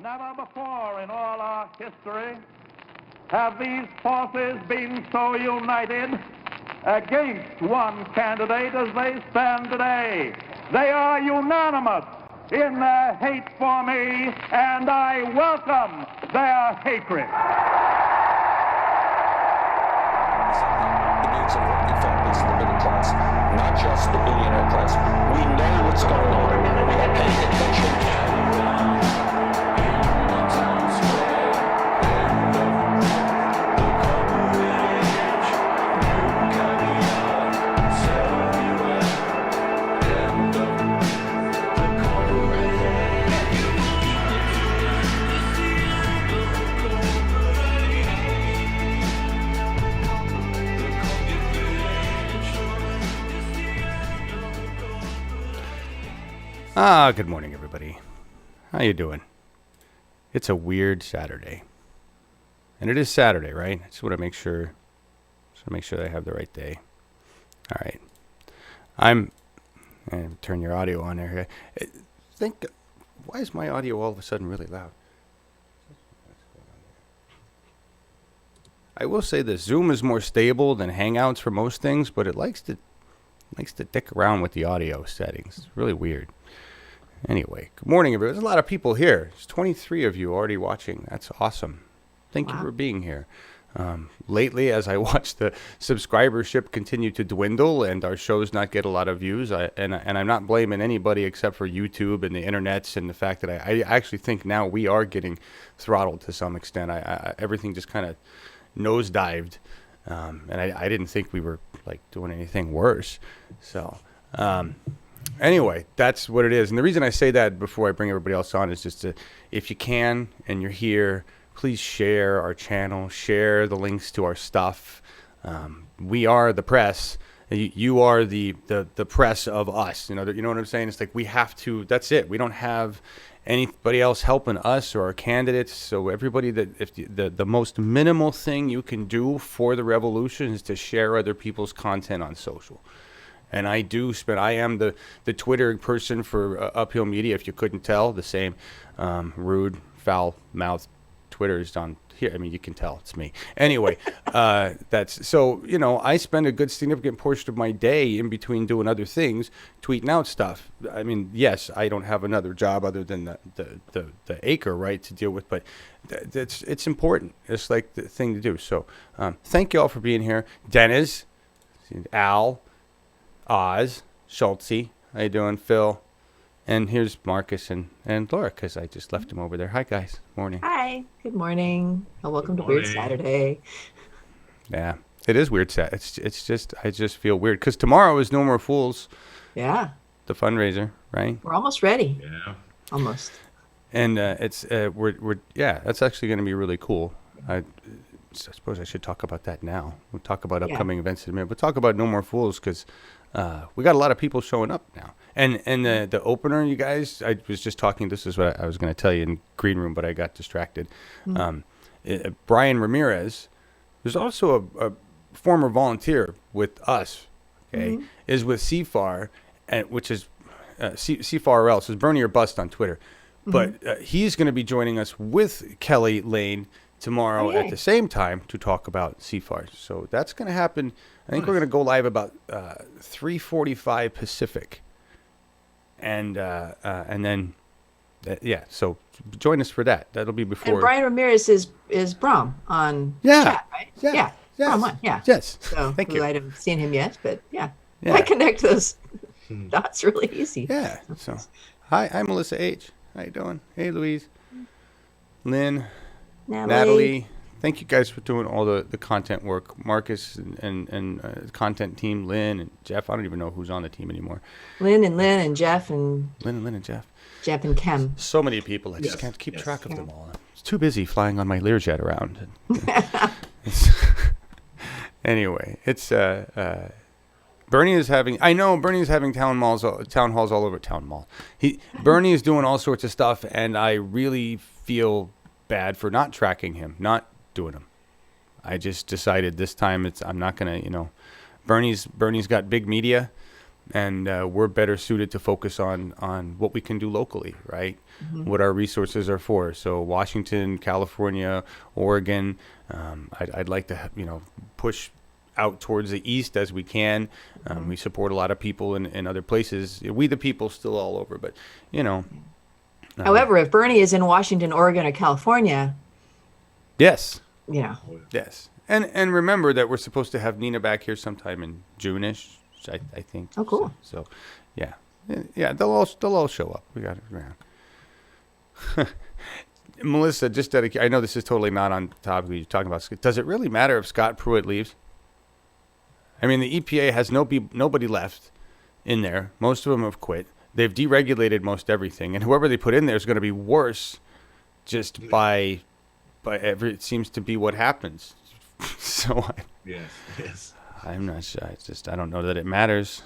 Never before in all our history have these forces been so united against one candidate as they stand today. They are unanimous in their hate for me, and I welcome their hatred. The needs of working families in the middle class, not just the billionaire class. We know what's going on. We are paying attention. Good morning, everybody. How you doing? It's a weird Saturday. And it is Saturday, right? I just want to make sure that I have the right day. All right. I'm going to turn your audio on there. Why is my audio all of a sudden really loud? I will say this, Zoom is more stable than Hangouts for most things, but it likes to dick around with the audio settings. It's really weird. Anyway, good morning, everyone. There's a lot of people here. There's 23 of you already watching. That's awesome. Thank you for being here. Lately, as I watch the subscribership continue to dwindle and our shows not get a lot of views, and I'm not blaming anybody except for YouTube and the internets and the fact that I actually think now we are getting throttled to some extent. Everything just kind of nosedived, and I didn't think we were like doing anything worse. So. Anyway, that's what it is. And the reason I say that before I bring everybody else on is just to, if you can and you're here, please share our channel, share the links to our stuff. We are the press. You are the press of us. You know what I'm saying? It's like we have to, that's it. We don't have anybody else helping us or our candidates. So everybody if the most minimal thing you can do for the revolution is to share other people's content on social. And I am the Twitter person for Uphill Media, if you couldn't tell. The same rude, foul-mouthed Twitter's on here. I mean, you can tell it's me. Anyway, that's so, I spend a good significant portion of my day in between doing other things, tweeting out stuff. I mean, yes, I don't have another job other than the acre, right, to deal with, but it's important. It's like the thing to do. So thank you all for being here. Dennis, Al, Oz, Schultze, how you doing, Phil? And here's Markus and Laura, because I just left him over there. Hi, guys. Morning. Hi. Good morning. And welcome to Weird Saturday. Yeah, it is weird. It's just, I just feel weird, because tomorrow is No More Fools. Yeah. The fundraiser, right? We're almost ready. Yeah. Almost. And that's actually going to be really cool. I suppose I should talk about that now. We'll talk about upcoming events in a minute. We'll talk about No More Fools, because we got a lot of people showing up now. And the opener, you guys, I was just talking, this is what I was going to tell you in green room, but I got distracted. Mm-hmm. Brian Ramirez, who's also a former volunteer with us, okay, is with CFAR, which is CFARL, so it's Bernie or Bust on Twitter. Mm-hmm. But he's going to be joining us with Kelly Lane tomorrow at the same time to talk about CFAR. So that's going to happen. I think we're going to go live about 3:45 Pacific, and then so join us for that. That'll be before. And Brian Ramirez is Brom on chat, right? Yeah. Yes. Brom on, yeah. Yes. So thank you. I haven't seen him yet, but I connect those dots really easy. Yeah. So hi, I'm Melissa H. How you doing? Hey, Louise, Lynn, Natalie. Thank you guys for doing all the content work. Markus and content team, Lynn and Jeff. I don't even know who's on the team anymore. Lynn and Jeff and Jeff. Jeff and Kem. So many people. I just can't keep track of them all. It's too busy flying on my Learjet around. Anyway, it's Bernie is having. I know Bernie is having town halls all over town mall. Bernie is doing all sorts of stuff, and I really feel bad for not tracking him, not doing them. I just decided this time I'm not gonna, Bernie's got big media, we're better suited to focus on what we can do locally, right? What our resources are for. So Washington, California, Oregon, I'd like to push out towards the east as we can. We support a lot of people in other places. We the people still all over, but However, if Bernie is in Washington, Oregon, or California, yes, yes. And remember that we're supposed to have Nina back here sometime in June-ish, I think. Oh, cool. So yeah, they'll all show up. We got it around. Melissa, just I know this is totally not on topic. You're talking about. Does it really matter if Scott Pruitt leaves? I mean, the EPA has nobody left in there. Most of them have quit. They've deregulated most everything, and whoever they put in there is going to be worse, just by it seems to be what happens. So yes. I'm not sure. I don't know that it matters.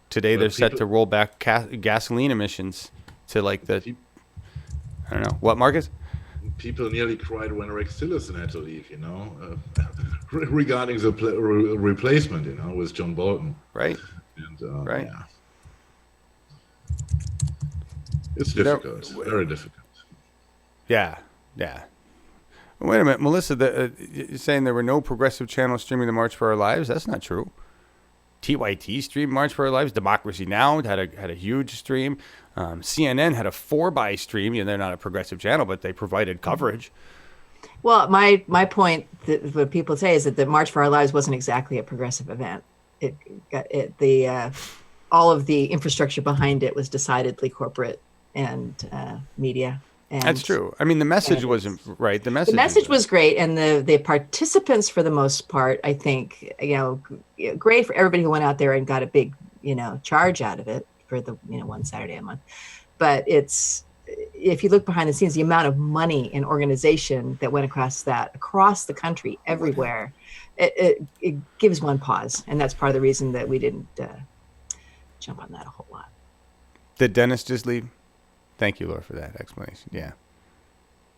Today they're set to roll back gasoline emissions to like I don't know what, Marcus. People nearly cried when Rex Tillerson had to leave, regarding the replacement, with John Bolton. Right. And, right. Yeah. It's difficult. Very difficult. Yeah. Wait a minute, Melissa. You're saying there were no progressive channels streaming the March for Our Lives? That's not true. TYT streamed March for Our Lives. Democracy Now! had a huge stream. CNN had a 4x stream. They're not a progressive channel, but they provided coverage. Well, my point, what people say, is that the March for Our Lives wasn't exactly a progressive event. All of the infrastructure behind it was decidedly corporate and media. And that's true. I mean, the message wasn't right. The message was great, and the participants, for the most part, I think, great for everybody who went out there and got a big, charge out of it for the, one Saturday a month. But if you look behind the scenes, the amount of money and organization that went across the country, everywhere, it gives one pause, and that's part of the reason that we didn't jump on that a whole lot. Did Dennis just leave? Thank you, Laura, for that explanation. Yeah,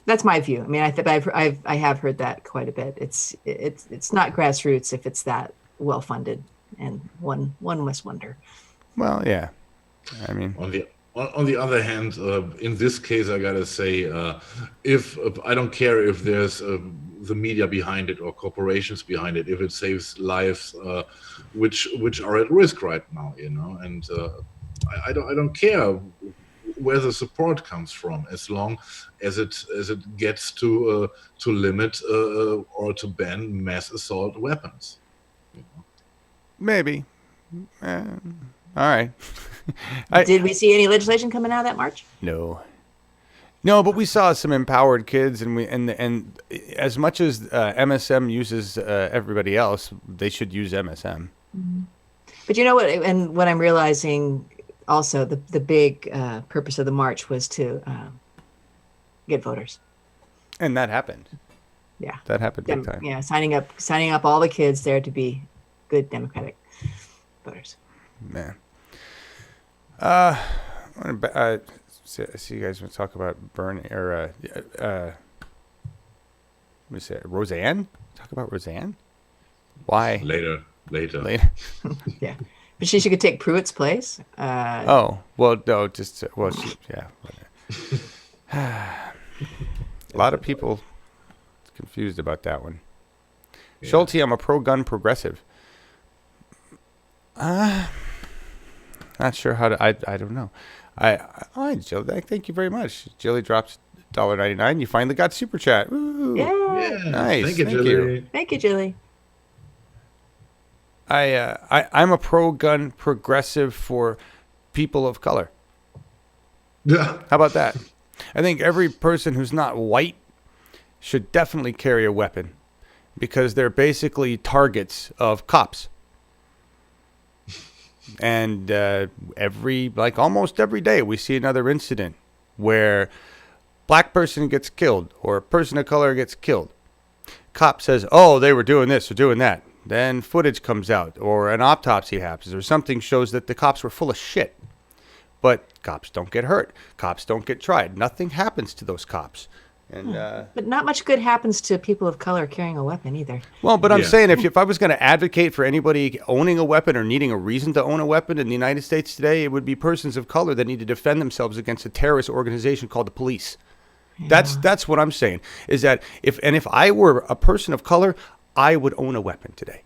that's my view. I mean, I have heard that quite a bit. It's not grassroots if it's that well funded, and one must wonder. Well, yeah. I mean, on the other hand, in this case, I gotta say, if I don't care if there's the media behind it or corporations behind it, if it saves lives, which are at risk right now, and I don't care where the support comes from, as long as it gets to limit or to ban mass assault weapons. Maybe. All right. Did we see any legislation coming out of that march? No, but we saw some empowered kids, and as much as MSM uses everybody else, they should use MSM. Mm-hmm. But you know what? And what I'm realizing also, the big purpose of the march was to get voters. And that happened. Yeah. That happened big time. Yeah, signing up all the kids there to be good Democratic voters. Man. I see you guys want to talk about Bernie or let me say Roseanne. Talk about Roseanne. Why? Later. Yeah, but she could take Pruitt's place. Oh well, no, yeah. A lot of people confused about that one. Yeah. Schulte, I'm a pro-gun progressive. Not sure how to. I don't know. Jill, thank you very much. Jilly drops $1.99. You finally got super chat. Ooh. Yeah. Nice. Thank you, Jilly. Thank you, Jilly. I'm a pro-gun progressive for people of color. Yeah. How about that? I think every person who's not white should definitely carry a weapon because they're basically targets of cops. And almost every day we see another incident where black person gets killed or a person of color gets killed. Cop says, oh, they were doing this or doing that. Then footage comes out or an autopsy happens or something shows that the cops were full of shit. But cops don't get hurt. Cops don't get tried. Nothing happens to those cops. And But not much good happens to people of color carrying a weapon either. well, but I'm Yeah. saying if I was going to advocate for anybody owning a weapon or needing a reason to own a weapon in the United States today, it would be persons of color that need to defend themselves against a terrorist organization called the police. That's what I'm saying. Is that if I were a person of color, I would own a weapon today.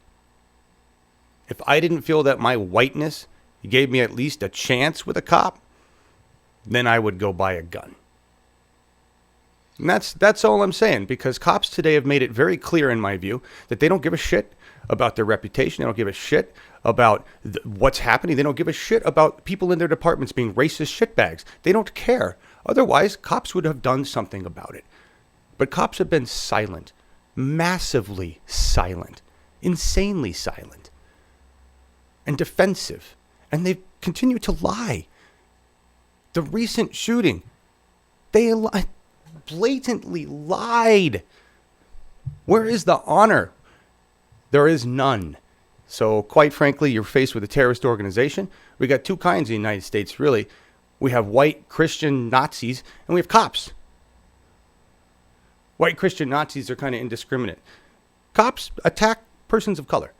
If I didn't feel that my whiteness gave me at least a chance with a cop, then I would go buy a gun. And that's all I'm saying, because cops today have made it very clear, in my view, that they don't give a shit about their reputation. They don't give a shit about what's happening. They don't give a shit about people in their departments being racist shitbags. They don't care. Otherwise, cops would have done something about it. But cops have been silent, massively silent, insanely silent, and defensive. And they continue to lie. The recent shooting, they blatantly lied. Where is the honor? There is none. So quite frankly, you're faced with a terrorist organization. We got two kinds in the United States, really. We have white Christian Nazis and we have cops. White Christian Nazis are kind of indiscriminate. Cops attack persons of color.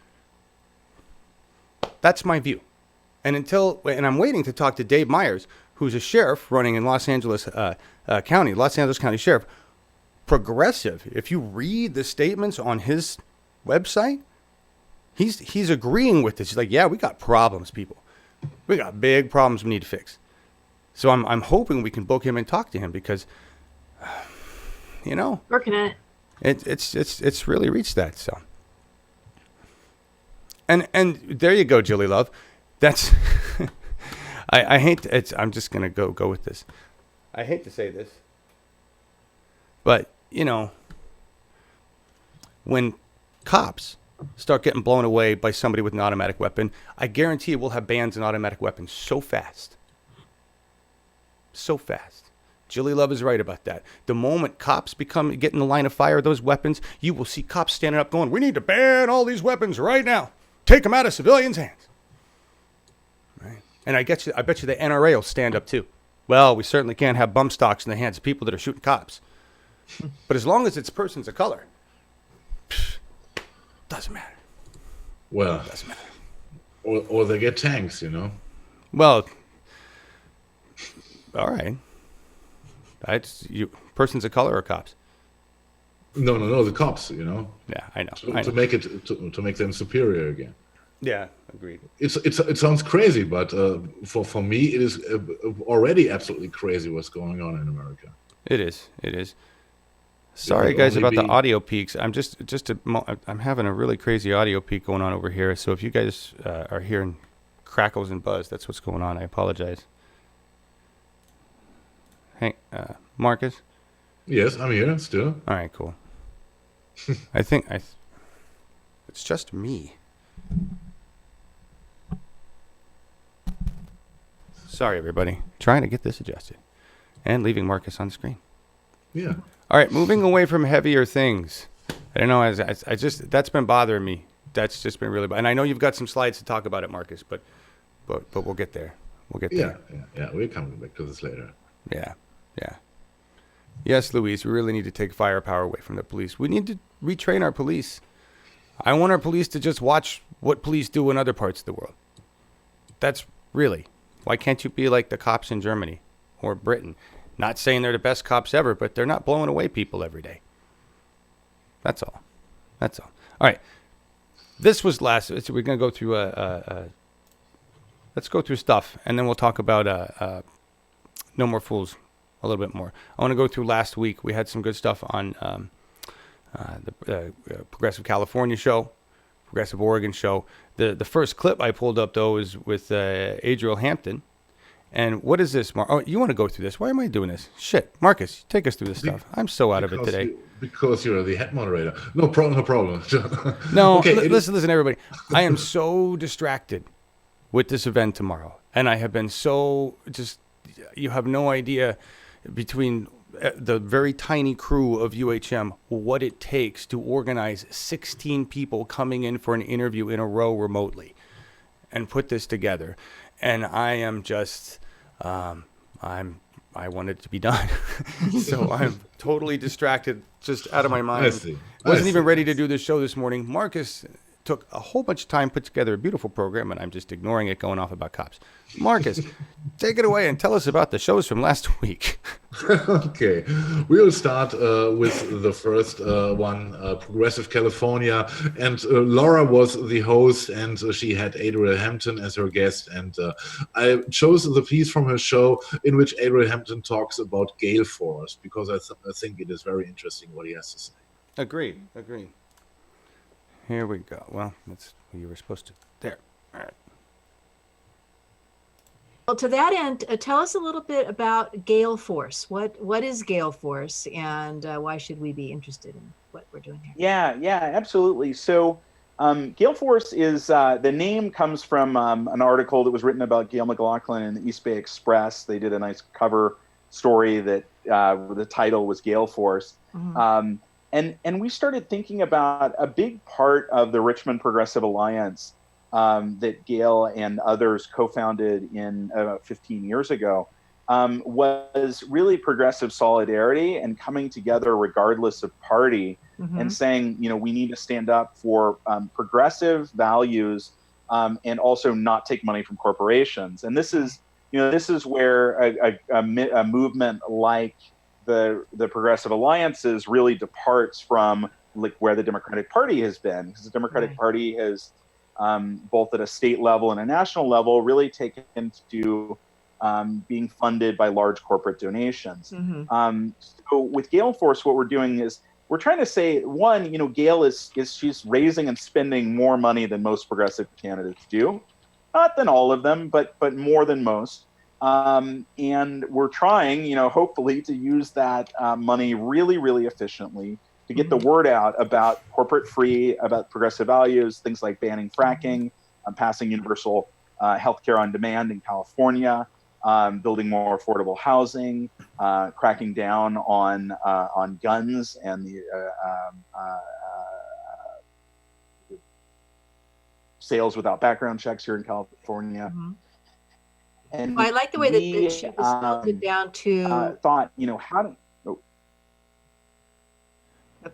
That's my view. And I'm waiting to talk to Dave Myers, who's a sheriff running in Los Angeles County, Los Angeles County Sheriff. Progressive. If you read the statements on his website, he's agreeing with this. He's like, yeah, we got problems, people. We got big problems we need to fix. So I'm hoping we can book him and talk to him, because, Working on it. it's really reached that. So, and there you go, Julie Love. That's I hate to, I'm just gonna go with this. I hate to say this, but when cops start getting blown away by somebody with an automatic weapon, I guarantee we'll have bans on automatic weapons so fast. So fast. Julie Love is right about that. The moment cops get in the line of fire of those weapons, you will see cops standing up going, we need to ban all these weapons right now. Take them out of civilians' hands. Right? And I bet you the NRA will stand up too. Well, we certainly can't have bump stocks in the hands of people that are shooting cops. But as long as it's persons of color, doesn't matter. Well, Doesn't matter. or they get tanks, Well, all right. Persons of color or cops? No, the cops, Yeah, I know. to make it to make them superior again. Yeah, agreed. It sounds crazy, but for me, it is already absolutely crazy what's going on in America. It is. Sorry, guys, about the audio peaks. I'm having a really crazy audio peak going on over here. So if you guys are hearing crackles and buzz, that's what's going on. I apologize. Hey, Marcus? Yes, I'm here still. All right, cool. I think it's just me. Sorry, everybody. Trying to get this adjusted. And leaving Marcus on screen. Yeah. All right, moving away from heavier things. I don't know, I just that's been bothering me. That's just been really bad. And I know you've got some slides to talk about it, Marcus, but we'll get there. We'll get there. Yeah. We're coming back to this later. Yeah. Yes, Louise, we really need to take firepower away from the police. We need to retrain our police. I want our police to just watch what police do in other parts of the world. That's really. Why can't you be like the cops in Germany or Britain? Not saying they're the best cops ever, but they're not blowing away people every day. That's all. All right. This was last. So we're going to go through let's go through stuff, and then we'll talk about No More Fools a little bit more. I want to go through last week. We had some good stuff on the Progressive California show, Progressive Oregon show. The first clip I pulled up, though, is with Adriel Hampton. And what is this, Mark? Oh, you want to go through this? Why am I doing this? Shit. Marcus, take us through this stuff. I'm so out of it today. Because you're the head moderator. No problem. No, okay, listen, everybody. I am so distracted with this event tomorrow. And I have been so you have no idea, between the very tiny crew of UHM, what it takes to organize 16 people coming in for an interview in a row remotely and put this together. And I am just, I'm I wanted it to be done. So I'm totally distracted, just out of my mind. I see. Wasn't even ready to do this show this morning. Marcus took a whole bunch of time, put together a beautiful program, and I'm just ignoring it, going off about cops. Marcus, take it away and tell us about the shows from last week. Okay, we'll start with the first one, Progressive California, and Laura was the host, and she had Adriel Hampton as her guest, and I chose the piece from her show in which Adriel Hampton talks about Gale Force, because I think it is very interesting what he has to say. Agreed. Here we go. Well, that's what you were supposed to. There. All right. Well, to that end, tell us a little bit about Gale Force. What is Gale Force, and why should we be interested in what we're doing here? Yeah, absolutely. So Gale Force is, the name comes from an article that was written about Gail McLaughlin in the East Bay Express. They did a nice cover story that the title was Gale Force. Mm-hmm. And we started thinking about a big part of the Richmond Progressive Alliance that Gale and others co-founded in 15 years ago was really progressive solidarity and coming together regardless of party, mm-hmm. and saying, we need to stand up for progressive values and also not take money from corporations. And this is where a movement like the Progressive Alliances really departs from like where the Democratic Party has been, because the Democratic right. Party has both at a state level and a national level really taken to being funded by large corporate donations. Mm-hmm. So with Gale Force, what we're doing is we're trying to say, one, Gale she's raising and spending more money than most progressive candidates do, not than all of them, but more than most. And we're trying, hopefully to use that money really, really efficiently to get the word out about corporate free, about progressive values, things like banning fracking, passing universal healthcare on demand in California, building more affordable housing, cracking down on guns and the sales without background checks here in California. Mm-hmm. And I like the way that she spelled it down to thought, how do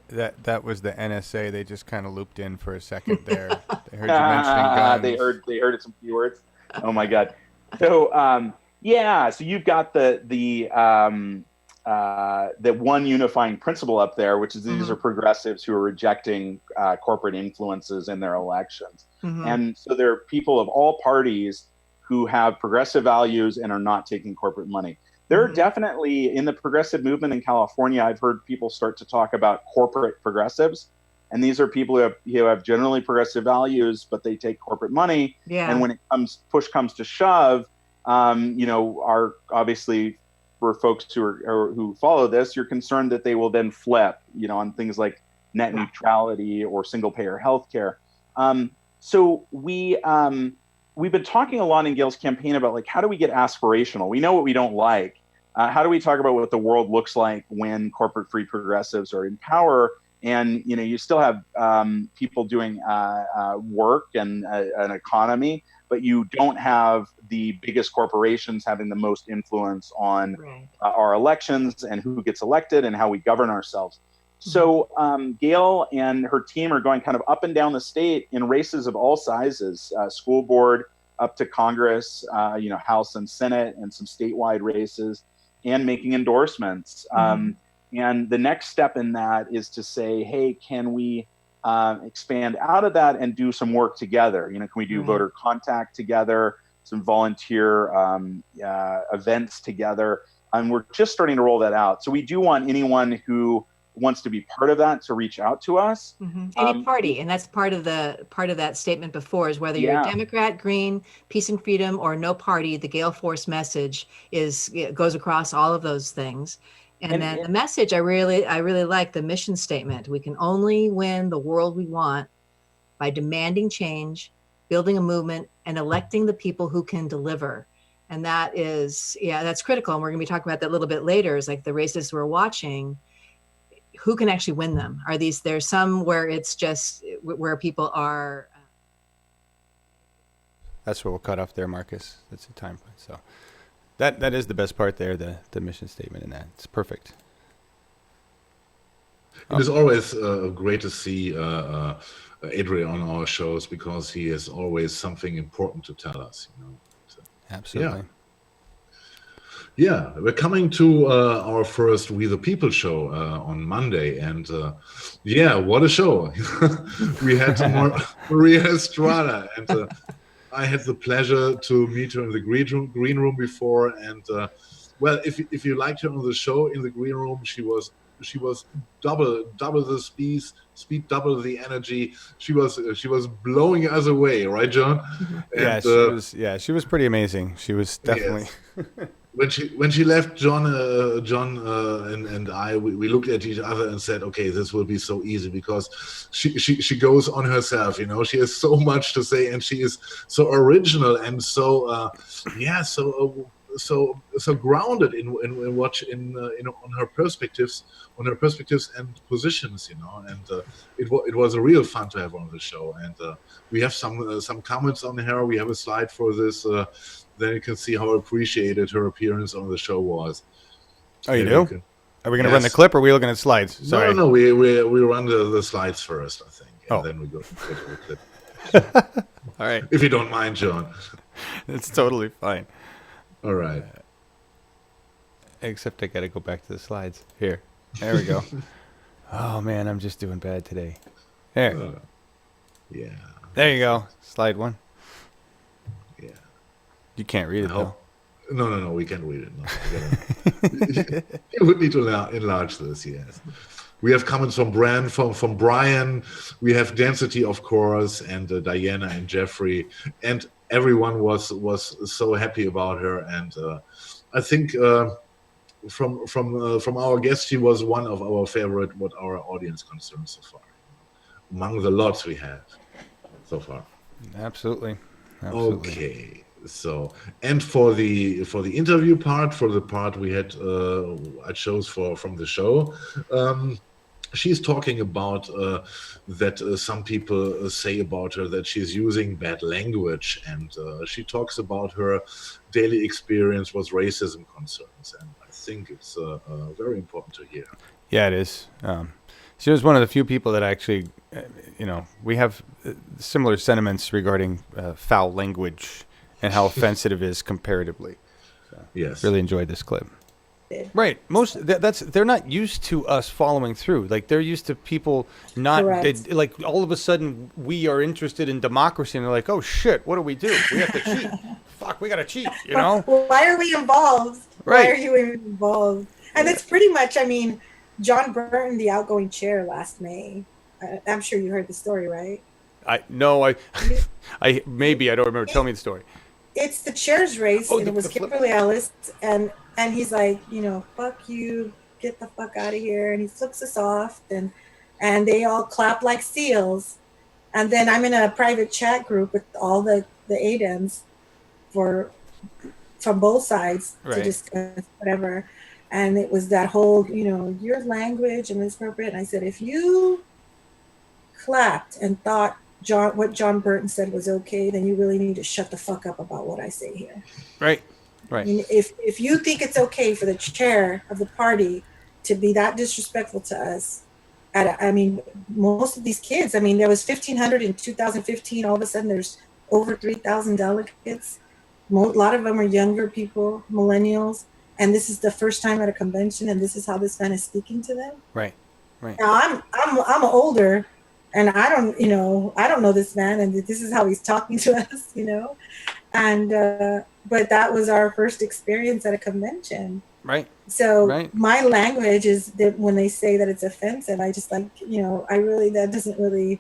that was the NSA. They just kind of looped in for a second there. They heard you mentioning guns. They heard some keywords. Oh my God. So so you've got the one unifying principle up there, which is these are progressives who are rejecting corporate influences in their elections. Mm-hmm. And so there are people of all parties who have progressive values and are not taking corporate money. There are definitely, in the progressive movement in California, I've heard people start to talk about corporate progressives. And these are people who have generally progressive values, but they take corporate money. Yeah. And when push comes to shove, are obviously for folks who follow this, you're concerned that they will then flip, on things like net neutrality or single payer healthcare. So we've been talking a lot in Gale's campaign about like, how do we get aspirational? We know what we don't like. How do we talk about what the world looks like when corporate free progressives are in power? And, you still have people doing work and an economy, but you don't have the biggest corporations having the most influence on our elections and who gets elected and how we govern ourselves. So Gale and her team are going kind of up and down the state in races of all sizes, school board up to Congress, House and Senate, and some statewide races, and making endorsements. And the next step in that is to say, hey, can we expand out of that and do some work together? Can we do voter contact together, some volunteer events together? And we're just starting to roll that out. So we do want anyone who wants to be part of that to reach out to us. Any party, and that's part of that statement before, is whether you're a Democrat, Green, Peace and Freedom, or no party. The Gale Force message goes across all of those things. And then the message I really like the mission statement. We can only win the world we want by demanding change, building a movement, and electing the people who can deliver. And that is, that's critical. And we're going to be talking about that a little bit later. Is like the races we're watching. Who can actually win them? There's some where it's just where people are. That's where we'll cut off there, Marcus. That's the time. So That is the best part there, the mission statement in that. It's perfect. It is always great to see Adrian on our shows because he has always something important to tell us. So, Absolutely. Yeah, we're coming to our first We the People show on Monday, and what a show! We had Maria Estrada, and I had the pleasure to meet her in the green room before. And if you liked her on the show in the green room, she was double the speed, double the energy. She was blowing us away, right, John? And, she was pretty amazing. She was definitely. Yes. When she left, John and I, we looked at each other and said, okay, this will be so easy because she goes on herself, she has so much to say, and she is so original and so so grounded in on her perspectives and positions, and it was a real fun to have her on the show. And we have some comments on her. We have a slide for this. Then you can see how appreciated her appearance on the show was. Oh, you do? Are we going to run the clip, or are we looking at slides? Sorry. No. We run the slides first, I think, and then we go to the clip. All right. If you don't mind, John. It's totally fine. All right. Except I got to go back to the slides. Here. There we go. Oh, man, I'm just doing bad today. There. Yeah. There you go. Slide 1. Yeah. You can't read it, though. No, we can't read it. No. You would need to enlarge this, yes. We have comments from Brian. We have Density, of course, and Diana and Jeffrey. And everyone was so happy about her. And I think from our guest, she was one of our favorite, what our audience concerns so far, among the lots we have so far. Absolutely. Okay. So, and for the interview part, for the part we had I chose from the show, she's talking about that some people say about her that she's using bad language, and she talks about her daily experience with racism concerns, and I think it's very important to hear. Yeah, it is. She was one of the few people that actually, we have similar sentiments regarding foul language and how offensive it is comparatively. So, yes. Really enjoyed this clip. Right. They're not used to us following through. Like, they're used to people not like all of a sudden we are interested in democracy and they're like, oh shit, what do? We have to cheat. Fuck, we gotta cheat, Why are we involved? Right. Why are you involved? And that's pretty much, John Burton, the outgoing chair last May. I'm sure you heard the story, right? I maybe I don't remember. Tell me the story. It's the chair's race, and it was Kimberly Ellis, and he's like, fuck you, get the fuck out of here, and he flips us off, and they all clap like seals, and then I'm in a private chat group with all the ADEMs from both sides to discuss whatever, and it was that whole, your language and it's appropriate, and I said, if you clapped and thought what John Burton said was okay, then you really need to shut the fuck up about what I say here. Right. If you think it's okay for the chair of the party to be that disrespectful to us, most of these kids, there was 1,500 in 2015. All of a sudden, there's over 3,000 delegates. A lot of them are younger people, millennials, and this is the first time at a convention, and this is how this man is speaking to them. Right. Now I'm older. And I don't know this man, and this is how he's talking to us, and but that was our first experience at a convention. Right. So my language is that when they say that it's offensive, I just that doesn't really.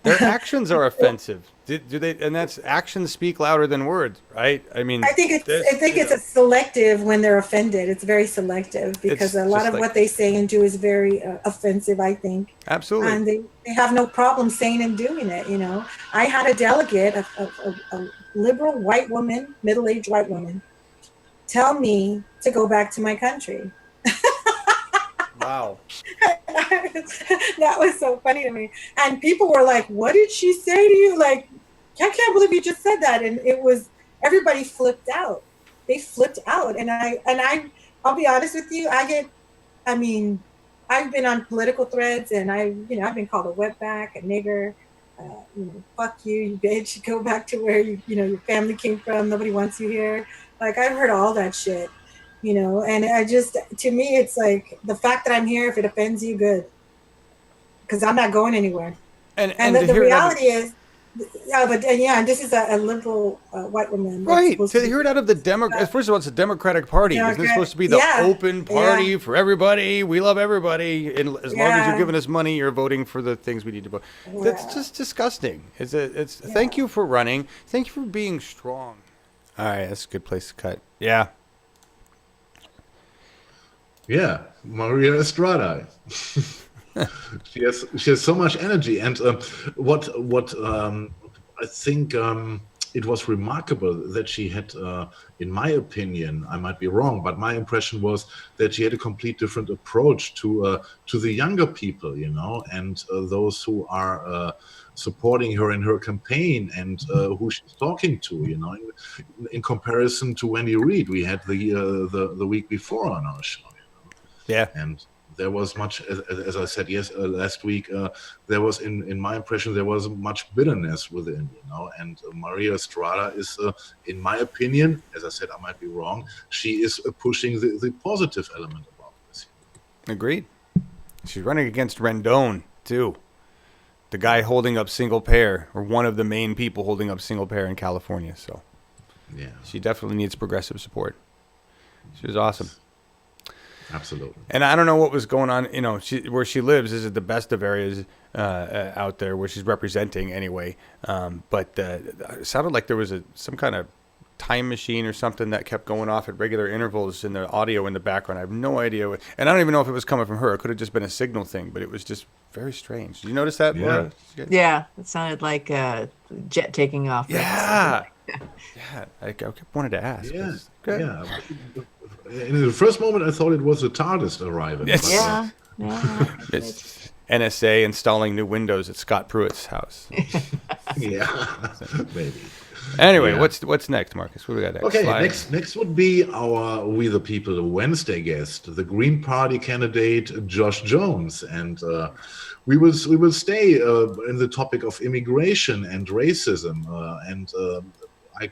Their actions are offensive. Do they? And that's actions speak louder than words, right? I think it's a selective when they're offended. It's very selective because a lot of what they say and do is very offensive, I think. Absolutely. And they have no problem saying and doing it. I had a delegate, a liberal white woman, middle-aged white woman, tell me to go back to my country. Wow. That was so funny to me. And people were like, what did she say to you? Like, I can't believe you just said that. And it was, everybody flipped out. they flipped out. And I'll be honest with you, I've been on political threads, and I've been called a wetback, a nigger, fuck you bitch, go back to where your family came from. Nobody wants you here. Like, I've heard all that shit, and to me, it's like, the fact that I'm here, if it offends you, good, because I'm not going anywhere. And the reality is, this is a liberal white woman. Right. To hear it out of the Democrat. First of all, it's a Democratic Party. Isn't it supposed to be the open party for everybody? We love everybody. And as long as you're giving us money, you're voting for the things we need to vote. That's just disgusting. Thank you for running. Thank you for being strong. All right. That's a good place to cut. Yeah. Yeah. Maria Estrada. She has so much energy, and what I think it was remarkable that she had, in my opinion, I might be wrong, but my impression was that she had a complete different approach to the younger people, and those who are supporting her in her campaign, and who she's talking to, in comparison to Wendy Reed we had the week before on our show. Yeah, and there was much, as I said last week, there was, in my impression, there was much bitterness within, and Maria Estrada is, in my opinion, as I said, I might be wrong, she is pushing the positive element about this. Agreed. She's running against Rendon, too. The guy holding up single payer, or one of the main people holding up single payer in California. So, yeah, she definitely needs progressive support. She was awesome. Absolutely. And I don't know what was going on, where she lives isn't the best of areas out there where she's representing anyway. But it sounded like there was some kind of time machine or something that kept going off at regular intervals in the audio in the background. I have no idea. And I don't even know if it was coming from her. It could have just been a signal thing, but it was just very strange. Did you notice that, Laura? Yeah, it sounded like a jet taking off. Yeah. Yeah, I wanted to ask. Yeah. In the first moment, I thought it was a TARDIS arriving. Yeah. It's NSA installing new windows at Scott Pruitt's house. Yeah, maybe. Anyway, what's next, Marcus? What do we got next? Okay, next would be our We the People Wednesday guest, the Green Party candidate Josh Jones, and we will stay in the topic of immigration and racism, and I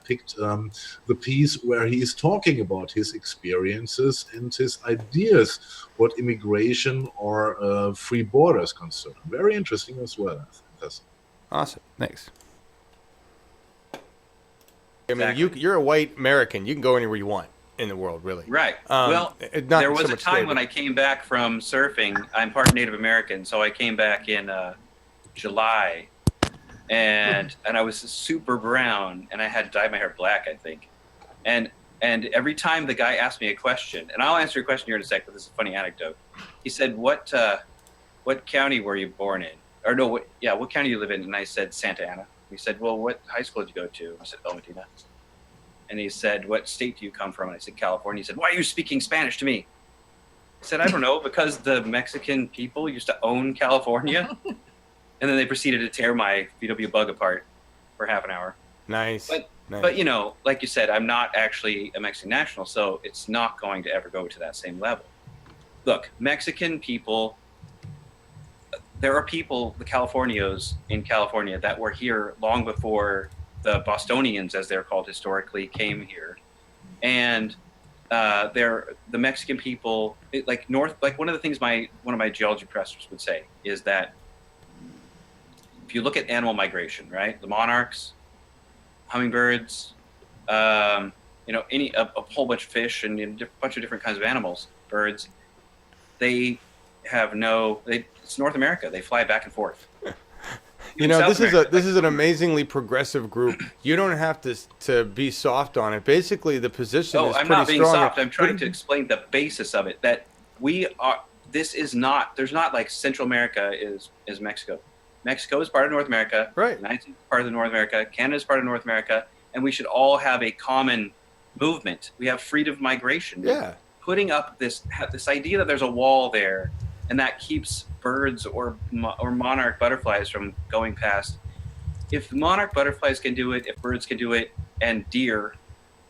picked the piece where he is talking about his experiences and his ideas what immigration or free borders concern. Very interesting as well. Awesome. Thanks. I mean, you're a white American. You can go anywhere you want in the world, really. Right. Well, there was a time when I came back from surfing. I'm part Native American, so I came back in July. And I was super brown, and I had dyed my hair black, I think. And every time the guy asked me a question, and I'll answer your question here in a sec, but this is a funny anecdote. He said, "What county were you born in?" Or no, what county do you live in? And I said Santa Ana. He said, "Well, what high school did you go to?" I said, El Medina. And he said, "What state do you come from?" And I said, California. He said, "Why are you speaking Spanish to me?" I said, "I don't know, because the Mexican people used to own California." And then they proceeded to tear my VW Bug apart for half an hour. Nice. But like you said, I'm not actually a Mexican national, so it's not going to ever go to that same level. Look, Mexican people, there are people, the Californios in California, that were here long before the Bostonians, as they're called historically, came here. And the Mexican people, one of the things one of my geology professors would say is that if you look at animal migration, right, the monarchs, hummingbirds, a whole bunch of fish and a bunch of different kinds of animals, birds, they have it's North America. They fly back and forth. This is an amazingly progressive group. You don't have to be soft on it. Basically, the position is pretty strong. No, I'm not being soft. I'm trying to explain the basis of it, that there's not like Central America is Mexico. Mexico is part of North America. Right. United States is part of North America. Canada is part of North America. And we should all have a common movement. We have freedom of migration. Yeah. Putting up this idea that there's a wall there and that keeps birds or monarch butterflies from going past. If monarch butterflies can do it, if birds can do it, and deer,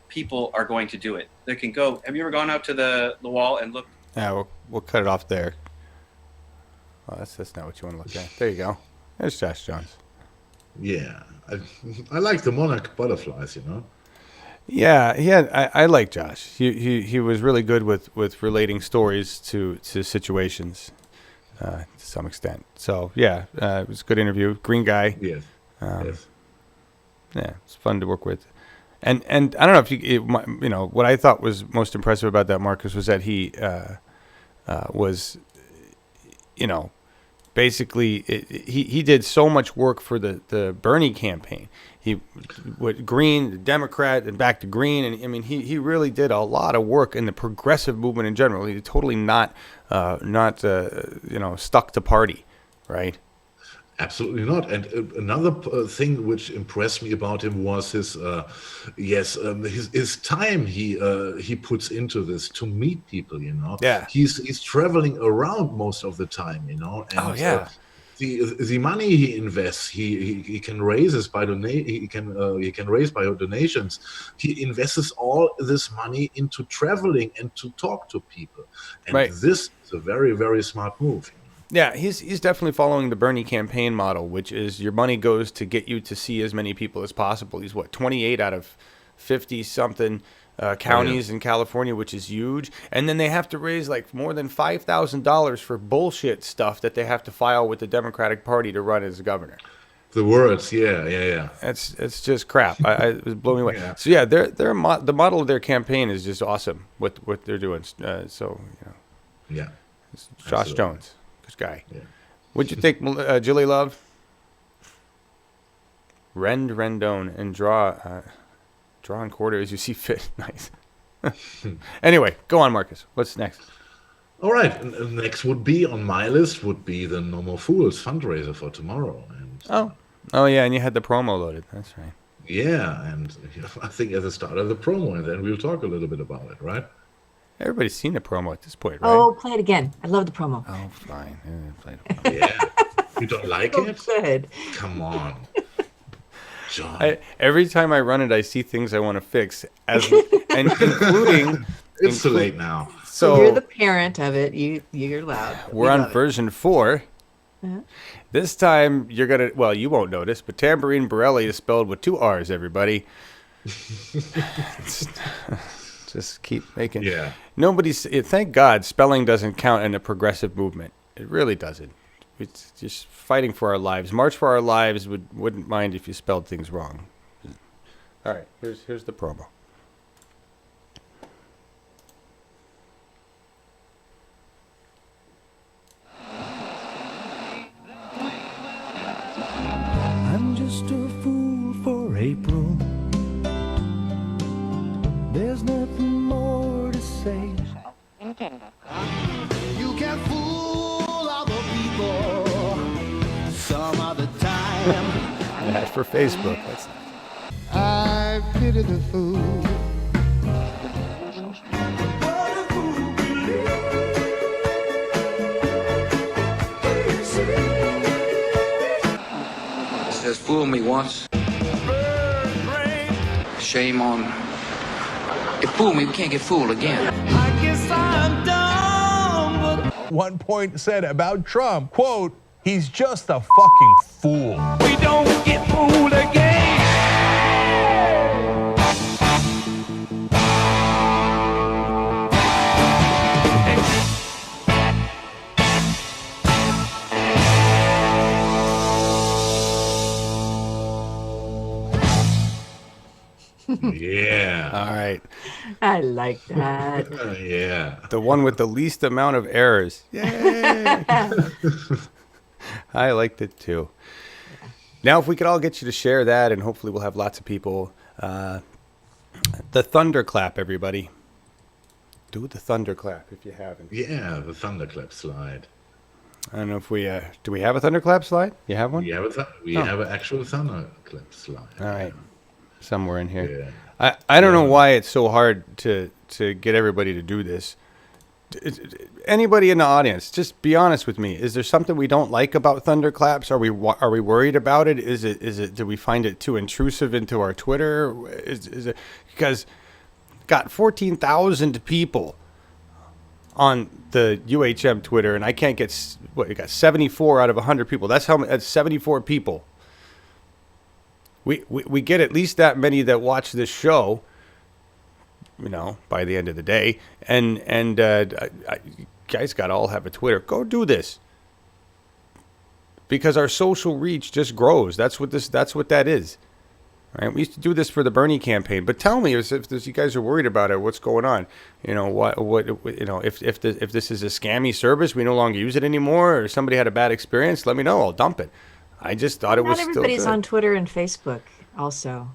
people are going to do it. They can go. Have you ever gone out to the wall and looked? Yeah, we'll cut it off there. Oh, that's not what you want to look at. There you go. There's Josh Jones. Yeah, I like the monarch butterflies, Yeah, I like Josh. He was really good with relating stories to situations to some extent. So yeah, it was a good interview. Green guy. Yes. Yes. Yeah, it's fun to work with. And I don't know if what I thought was most impressive about that, Marcus, was that he was, basically he did so much work for the Bernie campaign. He went green, Democrat, and back to green, and I mean he really did a lot of work in the progressive movement in general. He's totally not stuck to party, right? Absolutely not. And another thing which impressed me about him was his time he puts into this to meet people. Yeah. He's traveling around most of the time. And, the money he invests, he can raise by donations. He invests all this money into traveling and to talk to people. And this is a very, very smart move. Yeah, he's definitely following the Bernie campaign model, which is your money goes to get you to see as many people as possible. He's 28 out of 50-something counties in California, which is huge. And then they have to raise more than $5,000 for bullshit stuff that they have to file with the Democratic Party to run as governor. The words, yeah. It's just crap. It was blowing me away. Yeah. So yeah, the model of their campaign is just awesome. What they're doing. Yeah. It's Josh Jones. Good guy. Yeah. What'd you think, Julie Love? Rendon, and draw and quarter as you see fit. Nice. Anyway, go on, Marcus. What's next? All right. Next would be on my list would be the No More Fools fundraiser for tomorrow. And oh yeah, and you had the promo loaded. That's right. Yeah, and I think at the start of the promo, and then we'll talk a little bit about it, right? Everybody's seen the promo at this point, right? Oh, play it again. I love the promo. Oh, fine. Play the promo. Yeah. You don't like it? Good. Come on. John. Every time I run it, I see things I want to fix, and including... It's too late now. So you're the parent of it. You're loud. We're on version 4. Uh-huh. This time, you're going to... Well, you won't notice, but Tambourine Borelli is spelled with 2 R's, everybody. Just keep making. Yeah. Thank God spelling doesn't count in a progressive movement. It really doesn't. It's just fighting for our lives. March for Our Lives wouldn't mind if you spelled things wrong. All right, here's the promo. I'm just a fool for April. There's nothing more to say. You can fool other people some other time. That's for Facebook. I pity the fool. Says fool me once. Shame on. If fool me, we can't get fooled again. I guess I'm dumb, but... One point said about Trump, quote, he's just a fucking fool. We don't get fooled again. Yeah. All right. I like that. Yeah. The one with the least amount of errors. Yay! I liked it too. Now, if we could all get you to share that, and hopefully we'll have lots of people. The thunderclap, everybody. Do the thunderclap if you haven't. Yeah, the thunderclap slide. I don't know if we do. We have a thunderclap slide? You have one? We have an actual thunderclap slide. All right. Somewhere in here. Yeah. I don't know why it's so hard to get everybody to do this. Anybody in the audience, just be honest with me. Is there something we don't like about thunderclaps? Are we worried about it? Is it do we find it too intrusive into our Twitter? Is it because got 14,000 people on the UHM Twitter, and I can't get what you got 74 out of 100 people. That's 74 people. We get at least that many that watch this show, you know, by the end of the day. And guys got to all have a Twitter. Go do this. Because our social reach just grows. That's what that is. Right? We used to do this for the Bernie campaign, but tell me if you guys are worried about it, what's going on? You know, what you know, if this is a scammy service, we no longer use it anymore, or somebody had a bad experience, let me know. I'll dump it. I just thought it was still good. Not everybody's on Twitter and Facebook also.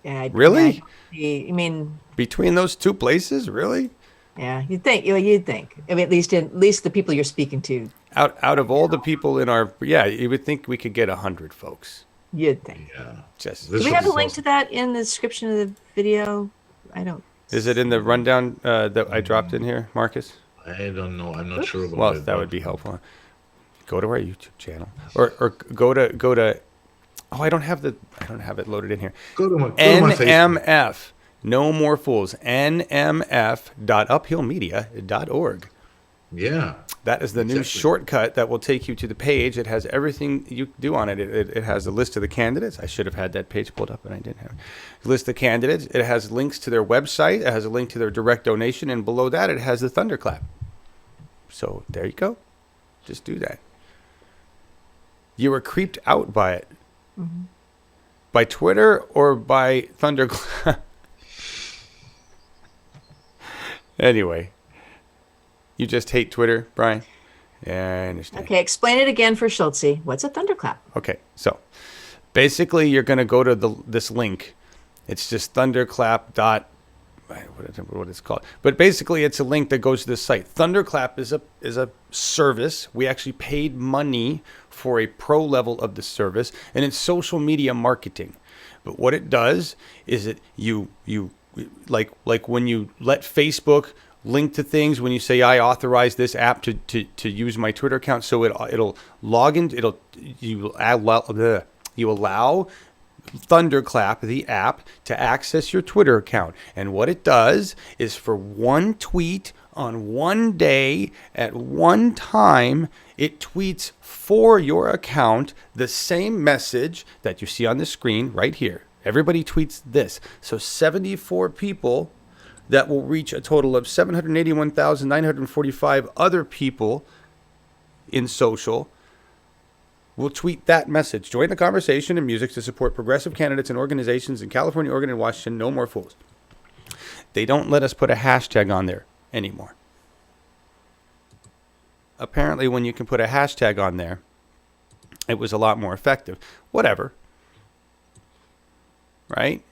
Really? I mean, between those two places, really? Yeah, you'd think. I mean, at least the people you're speaking to. Out of all the people in our, you would think we could get 100 folks. You'd think. Yeah. Do we have a link to that in the description of the video? I don't. Is it in the rundown that I dropped in here, Marcus? I don't know. I'm not sure about well, it. That would be helpful. Go to our YouTube channel, or go to. Oh, I don't have it loaded in here. Go to my Facebook. NMF. No More Fools. NMF.uphillmedia.org. Yeah. That is the new shortcut that will take you to the page. It has everything you do on it. It has a list of the candidates. I should have had that page pulled up, but I didn't have it. List of candidates. It has links to their website. It has a link to their direct donation. And below that, it has the thunderclap. So there you go. Just do that. You were creeped out by it. Mm-hmm. By Twitter or by thunderclap? Anyway. You just hate Twitter, Brian? Yeah, I understand. Okay, explain it again for Schultze. What's a thunderclap? Okay, so basically you're going to go to this link. It's just thunderclap. What it's called. But basically it's a link that goes to this site. Thunderclap is a service. We actually paid money for a pro level of the service, and it's social media marketing. But what it does is you like when you let Facebook link to things, when you say I authorize this app to use my Twitter account, so it'll log in, you allow Thunderclap, the app, to access your Twitter account. And what it does is for one tweet on one day at one time, it tweets for your account the same message that you see on the screen right here. Everybody tweets this. So 74 people that will reach a total of 781,945 other people in social will tweet that message. Join the conversation and music to support progressive candidates and organizations in California, Oregon, and Washington. No More Fools. They don't let us put a hashtag on there anymore. Apparently, when you can put a hashtag on there, it was a lot more effective. Whatever. Right?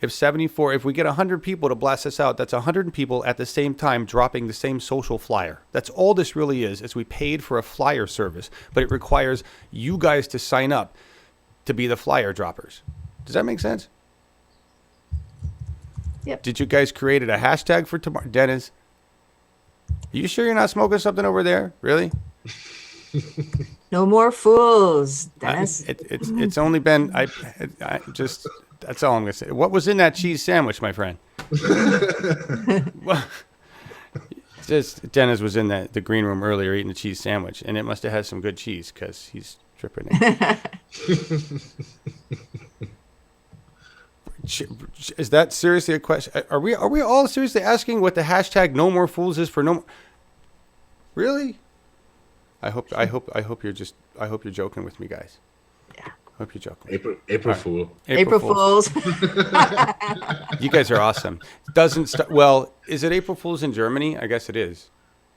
If we get 100 people to blast us out, that's 100 people at the same time dropping the same social flyer. That's all this really is we paid for a flyer service, but it requires you guys to sign up to be the flyer droppers. Does that make sense? Yep. Did you guys create a hashtag for tomorrow? Dennis, are you sure you're not smoking something over there? Really? No More Fools, Dennis. It's only been, I just... That's all I'm going to say. What was in that cheese sandwich, my friend? Well, just Dennis was in the green room earlier eating a cheese sandwich, and it must have had some good cheese because he's dripping it. Is that seriously a question? Are we all seriously asking what the hashtag No More Fools is for no? Really? I hope you're joking with me, guys. Hope you're joking. April Fool. April Fools. You guys are awesome. Well, is it April Fools in Germany? I guess it is.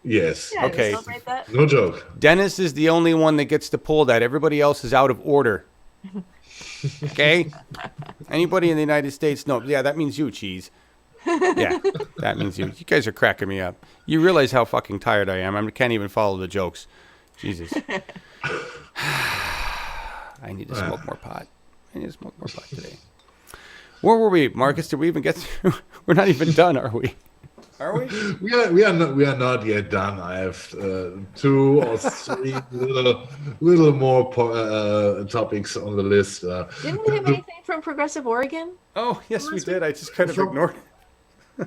Yes. Yeah, okay. Celebrate that. No joke. Dennis is the only one that gets to pull that. Everybody else is out of order. Okay? Anybody in the United States? No. Yeah, that means you, Cheese. Yeah, that means you. You guys are cracking me up. You realize how fucking tired I am. I can't even follow the jokes. Jesus. I need to smoke more pot. Today. Where were we, Marcus? Did we even get through? We're not even done, are we? Are we? We are not yet done. I have 2 or 3 little more topics on the list. Didn't we have anything from Progressive Oregon? Oh, yes, we did. I just kind of ignored it.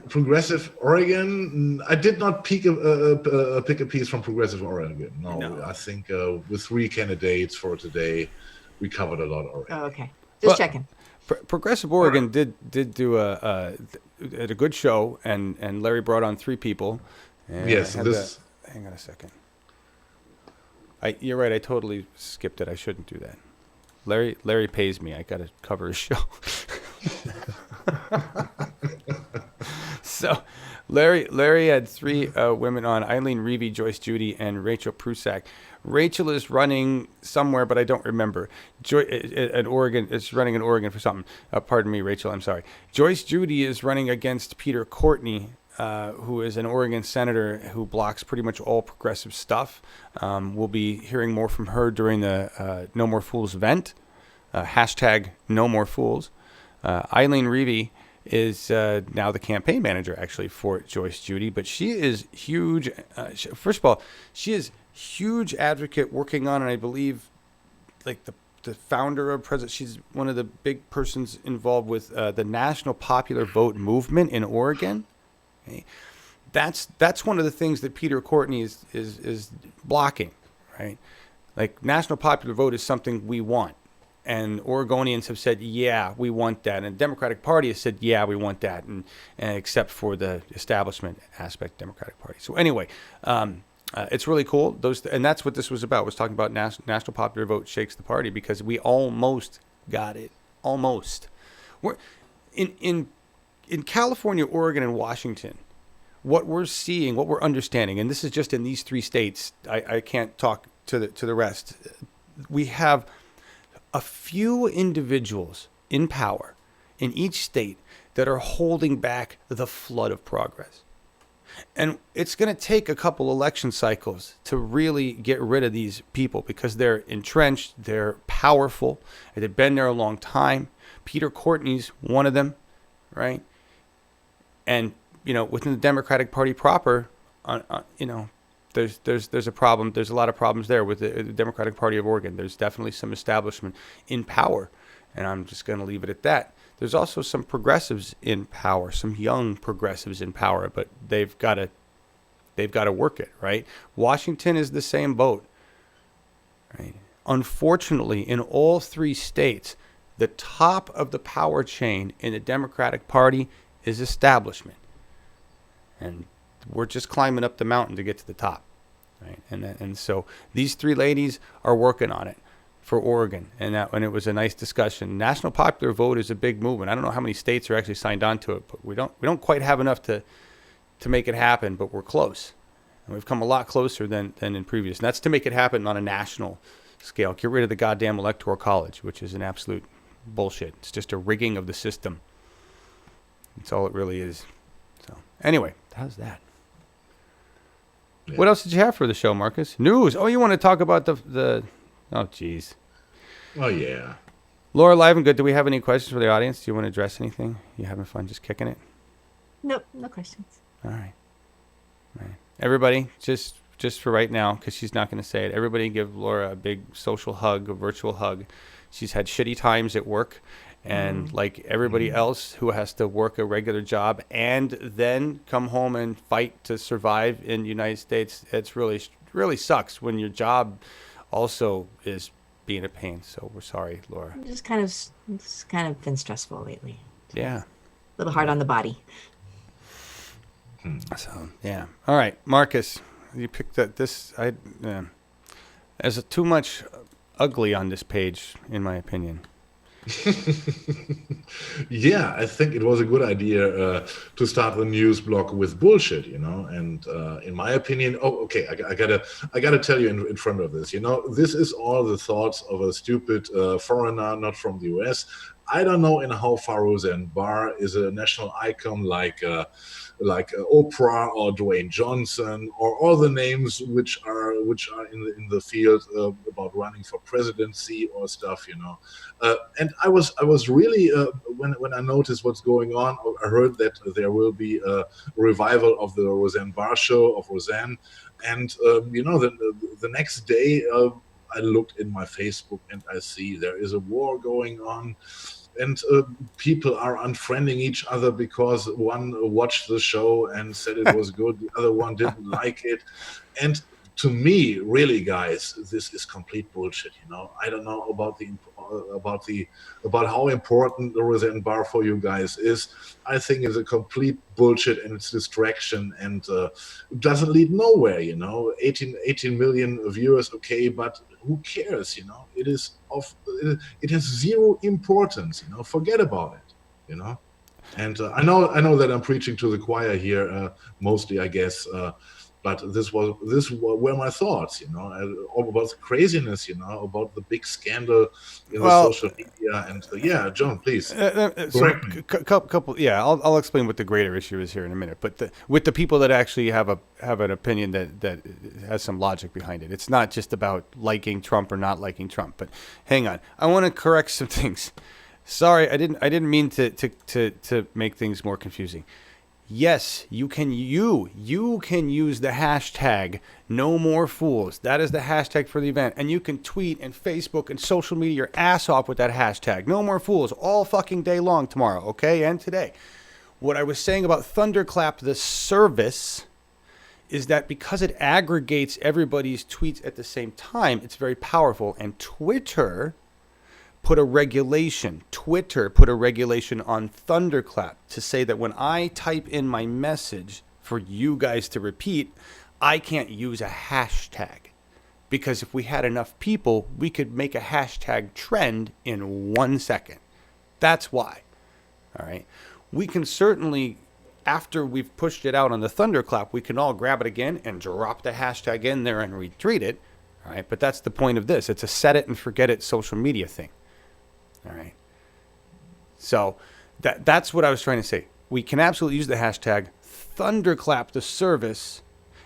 Progressive Oregon. I did not pick a piece from Progressive Oregon. No. I think with 3 candidates for today, we covered a lot already. Oh, okay. Just checking. Progressive Oregon did do a good show, and Larry brought on 3 people. And yes. Hang on a second. You're right. I totally skipped it. I shouldn't do that. Larry pays me. I got to cover his show. So, Larry had 3 women on: Eileen, Reavey, Joyce, Judy, and Rachel Prusak. Rachel is running somewhere, but I don't remember. In Oregon, it's running in Oregon for something. Pardon me, Rachel. I'm sorry. Joyce Judy is running against Peter Courtney, who is an Oregon senator who blocks pretty much all progressive stuff. We'll be hearing more from her during the No More Fools event. Hashtag No More Fools. Eileen Reavey is now the campaign manager, actually, for Joyce Judy. But she is huge. First of all, she is huge advocate working on, and I believe, like the founder of President. She's one of the big persons involved with the National Popular Vote movement in Oregon. Okay. That's one of the things that Peter Courtney is blocking, right? Like, National Popular Vote is something we want. And Oregonians have said, yeah, we want that. And the Democratic Party has said, yeah, we want that. And except for the establishment aspect of the Democratic Party. So anyway, it's really cool. And that's what this was about. It was talking about National Popular Vote shakes the party, because we almost got it. Almost. We're in California, Oregon, and Washington, what we're seeing, what we're understanding, and this is just in these 3 states. I can't talk to the rest. We have a few individuals in power in each state that are holding back the flood of progress. And it's going to take a couple election cycles to really get rid of these people, because they're entrenched, they're powerful, and they've been there a long time. Peter Courtney's one of them, right? And, within the Democratic Party proper, there's a problem. There's a lot of problems there with the Democratic Party of Oregon. There's definitely some establishment in power, and I'm just going to leave it at that. There's also some progressives in power, some young progressives in power, but they've got to work it, right? Washington is the same boat, right? Unfortunately, in all 3 states, the top of the power chain in the Democratic Party is establishment, and we're just climbing up the mountain to get to the top, right? And so these 3 ladies are working on it for Oregon, and it was a nice discussion. National Popular Vote is a big movement. I don't know how many states are actually signed on to it, but we don't quite have enough to make it happen, but we're close. And we've come a lot closer than in previous. And that's to make it happen on a national scale. Get rid of the goddamn Electoral College, which is an absolute bullshit. It's just a rigging of the system. That's all it really is. So anyway, how's that? Yeah. What else did you have for the show, Marcus? News. Oh, you want to talk about the oh, geez. Oh, yeah. Laura, live and good. Do we have any questions for the audience? Do you want to address anything? You having fun just kicking it? Nope, no questions. All right. Everybody, just for right now, because she's not going to say it, everybody give Laura a big social hug, a virtual hug. She's had shitty times at work. And like everybody else who has to work a regular job and then come home and fight to survive in the United States, it's really sucks when your job also is being a pain. So we're sorry, Laura. It's kind of been stressful lately. Yeah. A little hard on the body. So yeah. All right, Marcus, you picked that. There's too much ugly on this page, in my opinion. Yeah, I think it was a good idea to start the news block with bullshit, and in my opinion, I gotta tell you in front of this, this is all the thoughts of a stupid foreigner, not from the US. I don't know in how far Roseanne Barr is a national icon like Oprah or Dwayne Johnson or all the names which are in the field about running for presidency or stuff, and I was really when I noticed what's going on, I heard that there will be a revival of the Roseanne Barr show of Roseanne, and the next day I looked in my Facebook and I see there is a war going on. and people are unfriending each other because one watched the show and said it was good, the other one didn't like it. And to me, really, guys, this is complete bullshit. I don't know about how important the Roseanne bar for you guys is. I think it's a complete bullshit, and it's distraction, and doesn't lead nowhere. 18 million viewers, okay, but who cares? It has zero importance. Forget about it. And I know that I'm preaching to the choir here, mostly, I guess. But this were my thoughts, all about the craziness, about the big scandal in the social media, and John, please. I'll explain what the greater issue is here in a minute. But with the people that actually have an opinion that has some logic behind it, it's not just about liking Trump or not liking Trump. But hang on, I want to correct some things. Sorry, I didn't mean to make things more confusing. Yes, you can use the hashtag No More Fools. That is the hashtag for the event. And you can tweet and Facebook and social media your ass off with that hashtag. No More Fools all fucking day long tomorrow, okay? And today. What I was saying about Thunderclap, the service, is that because it aggregates everybody's tweets at the same time, it's very powerful. And Twitter put a regulation on Thunderclap to say that when I type in my message for you guys to repeat, I can't use a hashtag. Because if we had enough people, we could make a hashtag trend in 1 second. That's why. All right. We can certainly, after we've pushed it out on the Thunderclap, we can all grab it again and drop the hashtag in there and retweet it. All right. But that's the point of this. It's a set it and forget it social media thing. All right. So that's what I was trying to say. We can absolutely use the hashtag Thunderclap the service,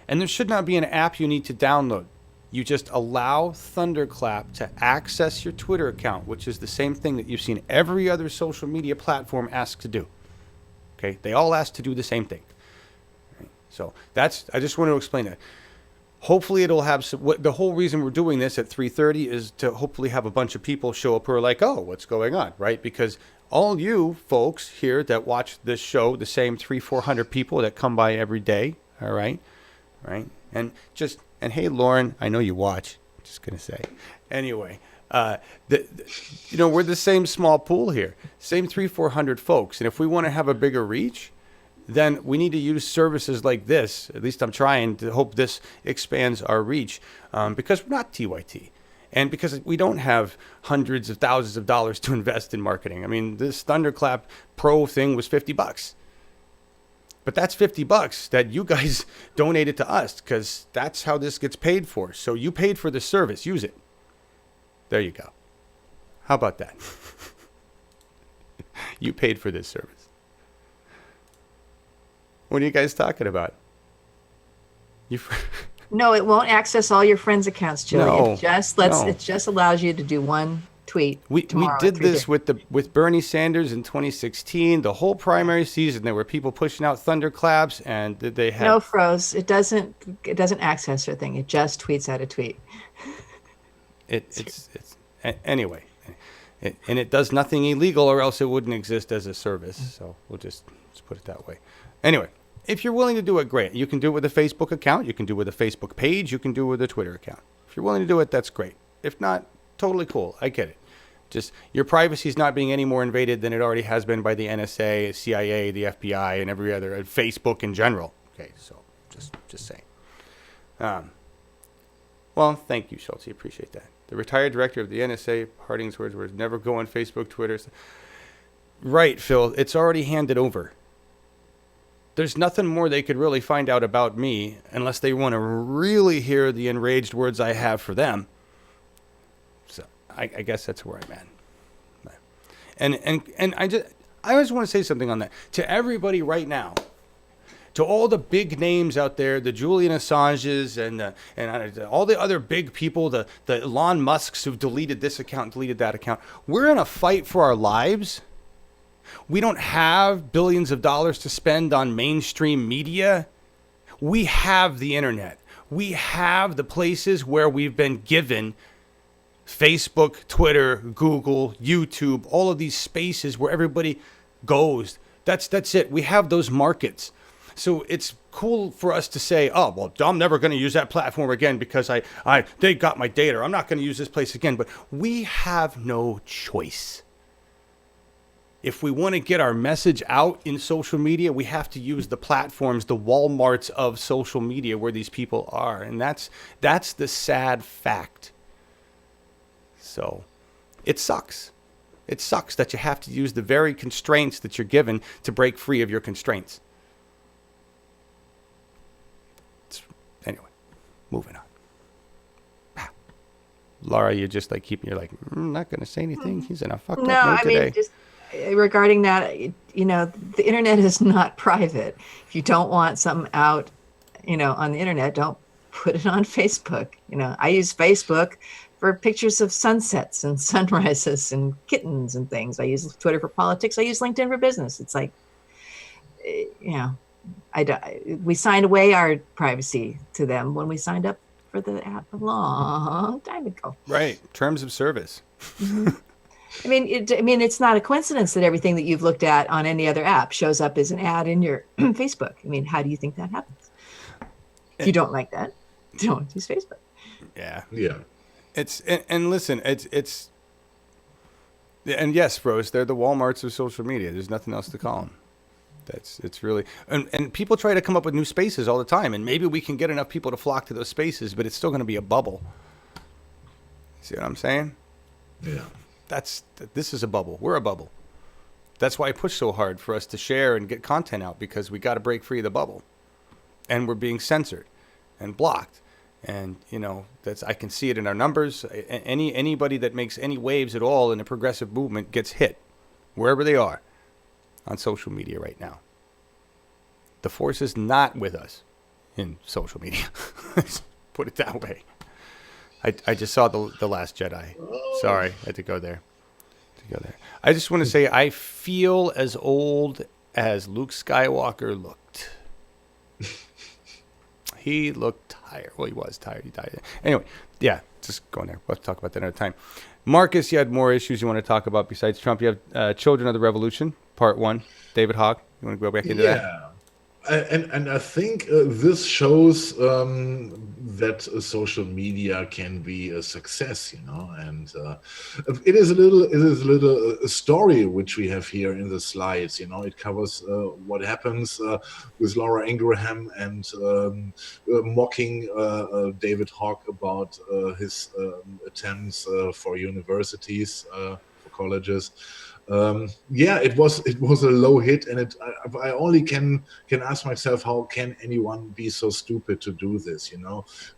and there should not be an app you need to download. You just allow Thunderclap to access your Twitter account, which is the same thing that you've seen every other social media platform ask to do. Okay? They all ask to do the same thing. Right? So I just want to explain that. Hopefully it'll have the whole reason we're doing this at 3:30 is to hopefully have a bunch of people show up who are like, oh, what's going on, right? Because all you folks here that watch this show, the same 300-400 people that come by every day, all right? And hey, Lauren, I know you watch, just going to say. Anyway, we're the same small pool here, same 300-400 folks. And if we want to have a bigger reach, then we need to use services like this. At least I'm trying to hope this expands our reach because we're not TYT. And because we don't have hundreds of thousands of dollars to invest in marketing. I mean, this Thunderclap Pro thing was $50. But that's $50 that you guys donated to us because that's how this gets paid for. So you paid for the service. Use it. There you go. How about that? You paid for this service. What are you guys talking about? No, it won't access all your friends' accounts, Julie. No, it just allows you to do one tweet. We did this with Bernie Sanders in 2016. The whole primary season, there were people pushing out Thunderclaps, and they had no froze. It doesn't access their thing. It just tweets out a tweet. Anyway, and it does nothing illegal, or else it wouldn't exist as a service. So we'll just put it that way. Anyway. If you're willing to do it, great. You can do it with a Facebook account. You can do it with a Facebook page. You can do it with a Twitter account. If you're willing to do it, that's great. If not, totally cool. I get it. Just your privacy is not being any more invaded than it already has been by the NSA, CIA, the FBI, and every other, Facebook in general. Okay, so just saying. Well, thank you, Schultz. I appreciate that. The retired director of the NSA, Harding's words were, never go on Facebook, Twitter. Right, Phil. It's already handed over. There's nothing more they could really find out about me unless they want to really hear the enraged words I have for them. So I guess that's where I'm at. And I just want to say something on that. To everybody right now, to all the big names out there, the Julian Assanges and all the other big people, the Elon Musks who've deleted this account, deleted that account, we're in a fight for our lives. We don't have billions of dollars to spend on mainstream media. We have the internet. We have the places where we've been given Facebook, Twitter, Google, YouTube, all of these spaces where everybody goes. That's it. We have those markets. So it's cool for us to say, oh, well, I'm never going to use that platform again because they got my data. I'm not going to use this place again. But we have no choice. If we want to get our message out in social media, we have to use the platforms, the Walmarts of social media where these people are. And that's the sad fact. So it sucks. It sucks that you have to use the very constraints that you're given to break free of your constraints. Anyway, moving on. Laura, you're just like keeping, you're like, I'm not going to say anything. He's in a fucked up mood today. Mean, just regarding that, the internet is not private. If you don't want something out, on the internet, don't put it on Facebook. I use Facebook for pictures of sunsets and sunrises and kittens and things. I use Twitter for politics. I use LinkedIn for business. It's like, we signed away our privacy to them when we signed up for the app a long time ago. Right. Terms of service. Mm-hmm. It's not a coincidence that everything that you've looked at on any other app shows up as an ad in your Facebook. How do you think that happens? If you don't like that, don't use Facebook. Yeah. Yeah. And listen, it's and yes, Rose, they're the Walmarts of social media. There's nothing else to call them. It's really, and people try to come up with new spaces all the time, and maybe we can get enough people to flock to those spaces, but it's still going to be a bubble. See what I'm saying? Yeah. This is a bubble. We're a bubble. That's why I push so hard for us to share and get content out, because we got to break free of the bubble, and we're being censored and blocked. And I can see it in our numbers. Anybody that makes any waves at all in the progressive movement gets hit wherever they are on social media right now. The force is not with us in social media. Put it that way. I just saw the Last Jedi. Sorry, I had to go there. I just want to say I feel as old as Luke Skywalker looked. He looked tired. Well, he was tired. He died. Anyway, yeah, just going there. We'll talk about that another time. Marcus, you had more issues you want to talk about besides Trump. You have Children of the Revolution, Part 1. David Hogg. You want to go back into that? And I think this shows that social media can be a success, and it is a little story which we have here in the slides. It covers what happens with Laura Ingraham and mocking David Hogg about his attempts for universities, for colleges. It was a low hit, and I only can ask myself, how can anyone be so stupid to do this?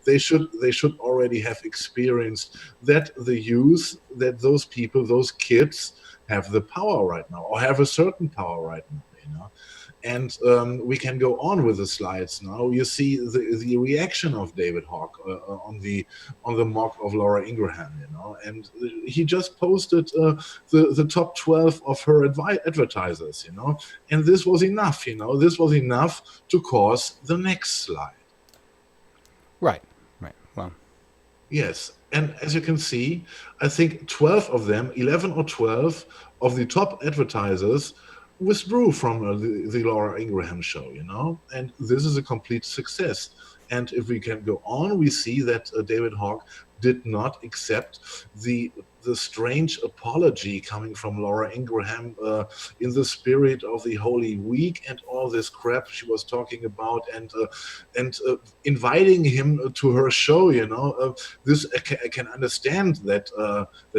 They should already have experienced that the youth, that those people, those kids have the power right now, or have a certain power right now. And we can go on with the slides now. You see the reaction of David Hogg on the mock of Laura Ingraham, and he just posted the top 12 of her advertisers, and this was enough, this was enough to cause the next slide. Right. Well. Yes, and as you can see, I think 12 of them, 11 or 12 of the top advertisers withdrew from the Laura Ingraham show, and this is a complete success. And if we can go on, we see that David Hogg did not accept the strange apology coming from Laura Ingraham in the spirit of the Holy Week and all this crap she was talking about, and inviting him to her show. This I can understand that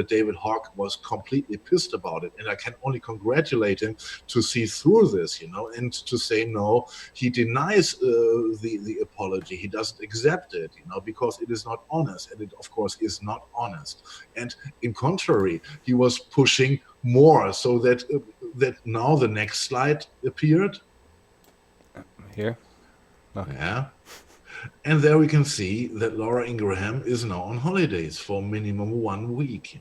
David Hogg was completely pissed about it, and I can only congratulate him to see through this, and to say no. He denies the apology. He doesn't accept it, because it is not honest, and it of course is not honest. And in contrary, he was pushing more, so that now the next slide appeared here. Okay. Yeah, and there we can see that Laura Ingraham is now on holidays for minimum 1 week,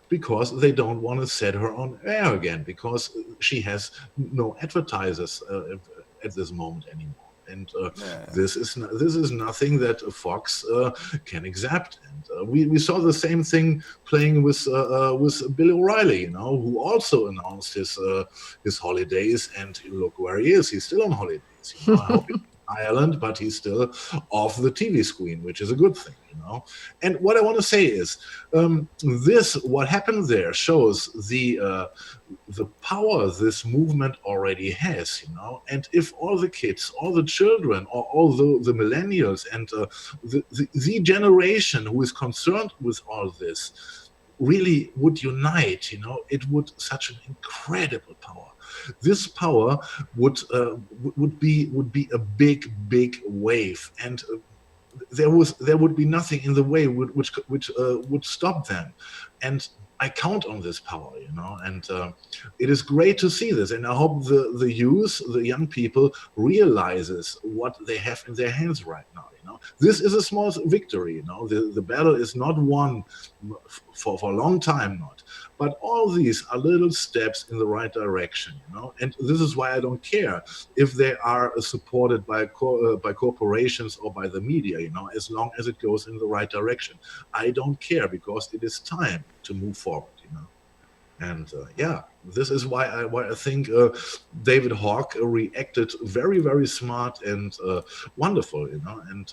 because they don't want to set her on air again, because she has no advertisers at this moment anymore. And this is nothing that Fox can accept. And we saw the same thing playing with Bill O'Reilly, you know, who also announced his holidays, and look where he is. He's still on holidays. You know, I hope he's in Ireland, but he's still off the TV screen, which is a good thing, you know. And what I want to say is, what happened there shows the power this movement already has, you know. And if all the kids, all the children, or all the millennials, and the generation who is concerned with all this really would unite, you know, it would such an incredible power. This power would be a big wave, and there would be nothing in the way which would stop them. And I count on this power, you know, and it is great to see this. And I hope the youth, the young people, realizes what they have in their hands right now. You know, this is a small victory. You know, the battle is not won for a long time, not. But all these are little steps in the right direction, you know. And this is why I don't care if they are supported by corporations or by the media, you know, as long as it goes in the right direction. I don't care, because it is time to move forward, you know. And this is why I think David Hawk reacted very smart and wonderful, you know, and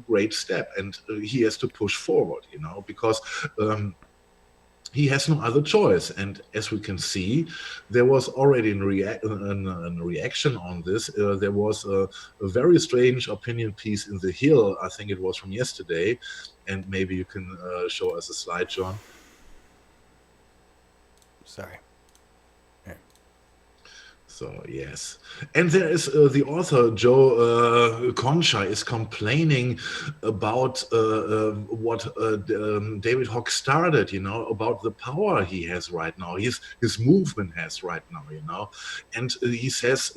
great step. And he has to push forward, you know, because he has no other choice. And as we can see, there was already a reaction on this. There was a very strange opinion piece in The Hill. I think it was from yesterday. And maybe you can show us a slide, John. Sorry. So, yes. And there is the author, Joe Concha, is complaining about what David Hawk started, you know, about the power he has right now, his movement has right now, you know. And he says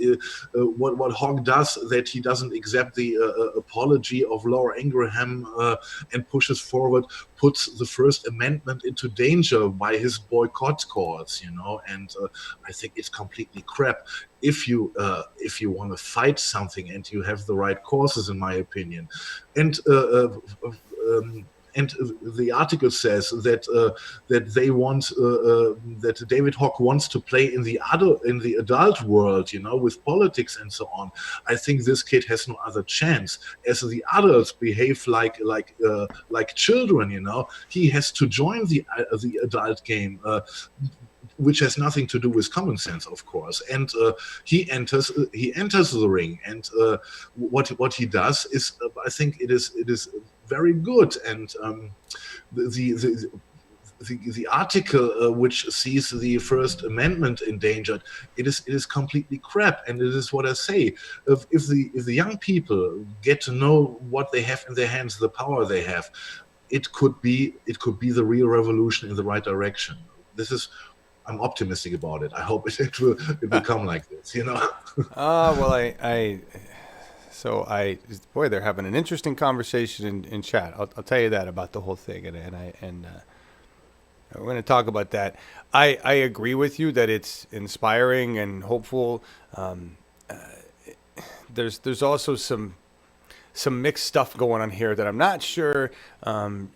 what Hawk does, that he doesn't accept the apology of Laura Ingraham and pushes forward, puts the First Amendment into danger by his boycott calls, you know. And I think it's completely crap. If you want to fight something and you have the right causes, in my opinion, and the article says that they want that David Hawk wants to play in the adult world, you know, with politics and so on. I think this kid has no other chance. As the adults behave like children, you know, he has to join the adult game. Which has nothing to do with common sense, of course. And he enters the ring, and what he does is, I think it is very good. And the article which sees the First Amendment endangered, it is completely crap. And it is what I say: if the young people get to know what they have in their hands, the power they have, it could be the real revolution in the right direction. I'm optimistic about it. I hope it will come like this, you know. Boy, they're having an interesting conversation in chat. I'll tell you that about the whole thing, and we're going to talk about that. I agree with you that it's inspiring and hopeful. There's also some mixed stuff going on here that I'm not sure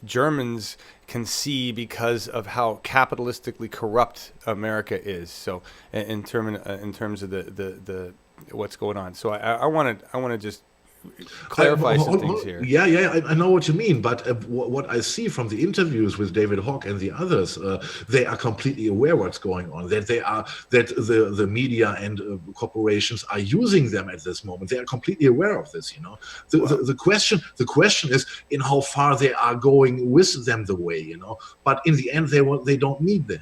Germans can see because of how capitalistically corrupt America is. So in terms of the what's going on. So I want to just clarify some things here. Yeah, I know what you mean, but what I see from the interviews with David Hawk and the others, they are completely aware what's going on. That the media and corporations are using them at this moment. They are completely aware of this. You know, the question is in how far they are going with them the way. You know, but in the end, they don't need them.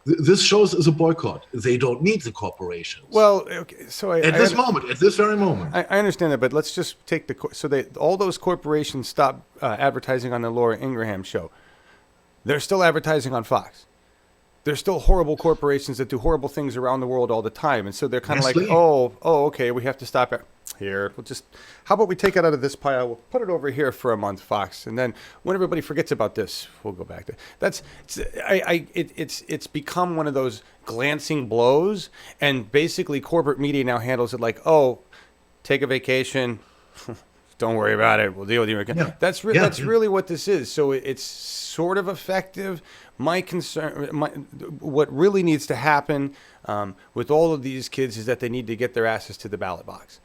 This shows as a boycott. They don't need the corporations. Well, okay, so at this very moment. I understand that, but let's just take all those corporations stopped advertising on the Laura Ingraham show. They're still advertising on Fox. They're still horrible corporations that do horrible things around the world all the time, and so they're kind of like, okay, we have to stop it here. How about we take it out of this pile? We'll put it over here for a month, Fox, and then when everybody forgets about this, we'll go back to it's become one of those glancing blows, and basically corporate media now handles it like, take a vacation, don't worry about it. We'll deal with you. Yeah. That's really what this is. So it's sort of effective. My concern, what really needs to happen with all of these kids is that they need to get their asses to the ballot box.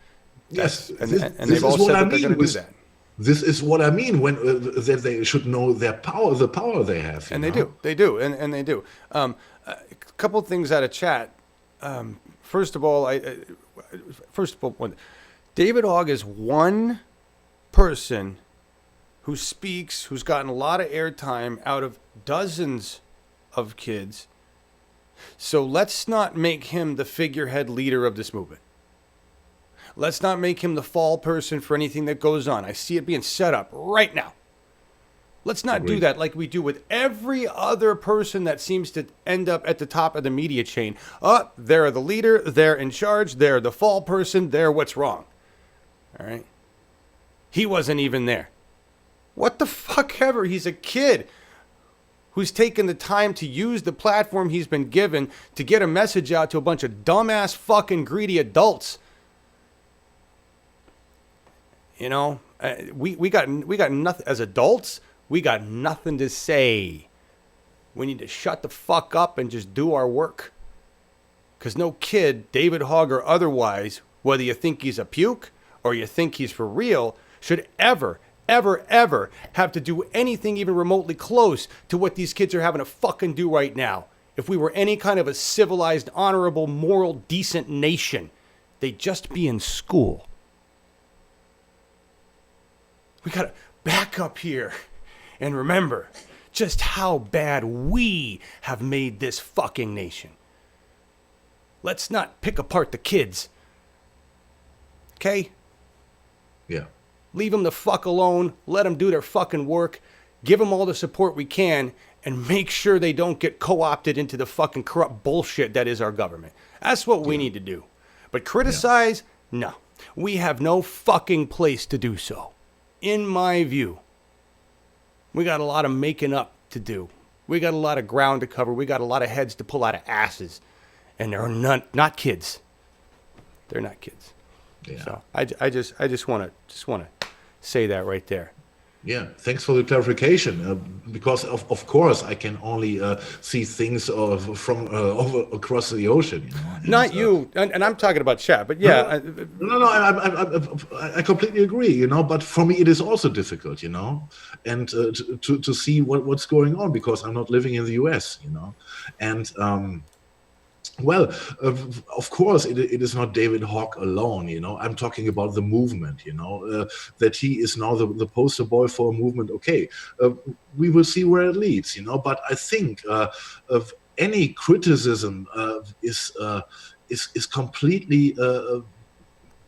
Yes, and they've all said that they're going to do that. This is what I mean when that they should know their power, the power they have. And they do, and they do. A couple of things out of chat. First of all, David Hogg is one person who speaks, who's gotten a lot of airtime out of dozens of kids. So let's not make him the figurehead leader of this movement. Let's not make him the fall person for anything that goes on. I see it being set up right now. Let's not do that like we do with every other person that seems to end up at the top of the media chain. They're the leader, they're in charge, they're the fall person, they're what's wrong. All right? He wasn't even there. What the fuck ever? He's a kid who's taken the time to use the platform he's been given to get a message out to a bunch of dumbass fucking greedy adults. You know, we got nothing as adults. We got nothing to say. We need to shut the fuck up and just do our work. Because no kid, David Hogg or otherwise, whether you think he's a puke or you think he's for real, should ever have to do anything even remotely close to what these kids are having to fucking do right now. If we were any kind of a civilized, honorable, moral, decent nation, they'd just be in school. We gotta back up here and remember just how bad we have made this fucking nation. Let's not pick apart the kids. Okay? Yeah. Leave them the fuck alone. Let them do their fucking work. Give them all the support we can and make sure they don't get co-opted into the fucking corrupt bullshit that is our government. That's what we need to do. But criticize? No. We have no fucking place to do so. In my view, we got a lot of making up to do. We got a lot of ground to cover. We got a lot of heads to pull out of asses. And they're not kids. They're not kids. Yeah. So I just want to say that right there. Yeah, thanks for the clarification. Because of course I can only see things from over across the ocean. You know? Not you, and I'm talking about chat. But yeah, no, I completely agree. You know, but for me it is also difficult. You know, and to see what's going on because I'm not living in the U.S. You know, and. Well, of course, it is not David Hogg alone, you know. I'm talking about the movement, you know, that he is now the poster boy for a movement. Okay, we will see where it leads, you know. But I think of any criticism is completely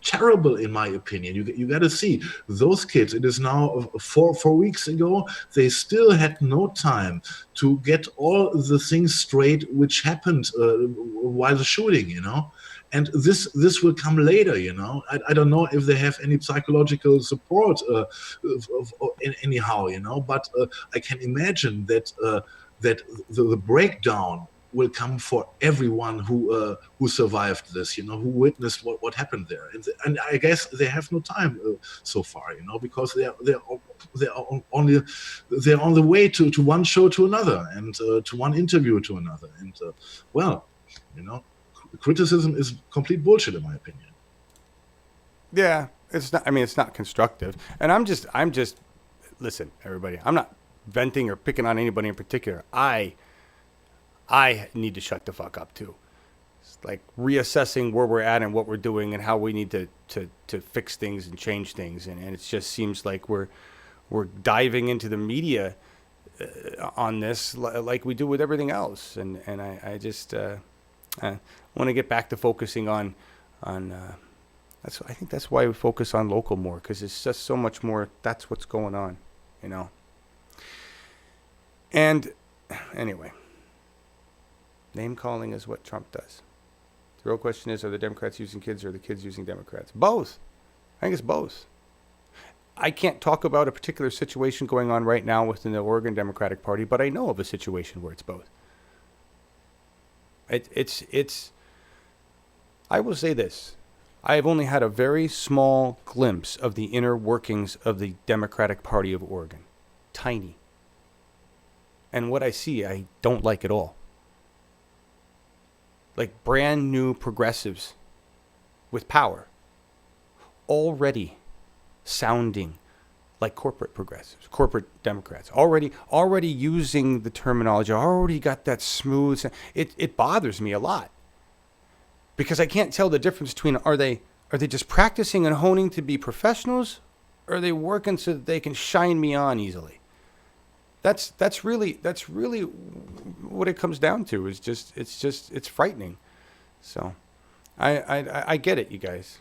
terrible in my opinion. You got to see those kids. It is now 4 weeks ago. They still had no time to get all the things straight which happened while the shooting, you know. And this will come later, you know. I don't know if they have any psychological support anyhow, you know. But I can imagine that the breakdown will come for everyone who survived this, you know, who witnessed what happened there, and I guess they have no time so far, you know, because they're on the way to one show to another and to one interview to another, and well, you know, criticism is complete bullshit in my opinion. Yeah, it's not. I mean, it's not constructive, and I'm just. Listen, everybody, I'm not venting or picking on anybody in particular. I need to shut the fuck up too. It's like reassessing where we're at and what we're doing and how we need to fix things and change things. And it just seems like we're diving into the media on this like we do with everything else. And I just want to get back to focusing on I think that's why we focus on local more, because it's just so much more. That's what's going on, you know. And anyway. Name calling is what Trump does. The real question is, are the Democrats using kids or are the kids using Democrats? Both. I think it's both. I can't talk about a particular situation going on right now within the Oregon Democratic Party, but I know of a situation where it's both. It's I will say this. I have only had a very small glimpse of the inner workings of the Democratic Party of Oregon. Tiny. And what I see, I don't like at all. Like brand new progressives with power, already sounding like corporate progressives, corporate Democrats, already using the terminology, already got that smooth. It bothers me a lot because I can't tell the difference between are they just practicing and honing to be professionals, or are they working so that they can shine me on easily? That's really what it comes down to. It's frightening. So, I get it, you guys.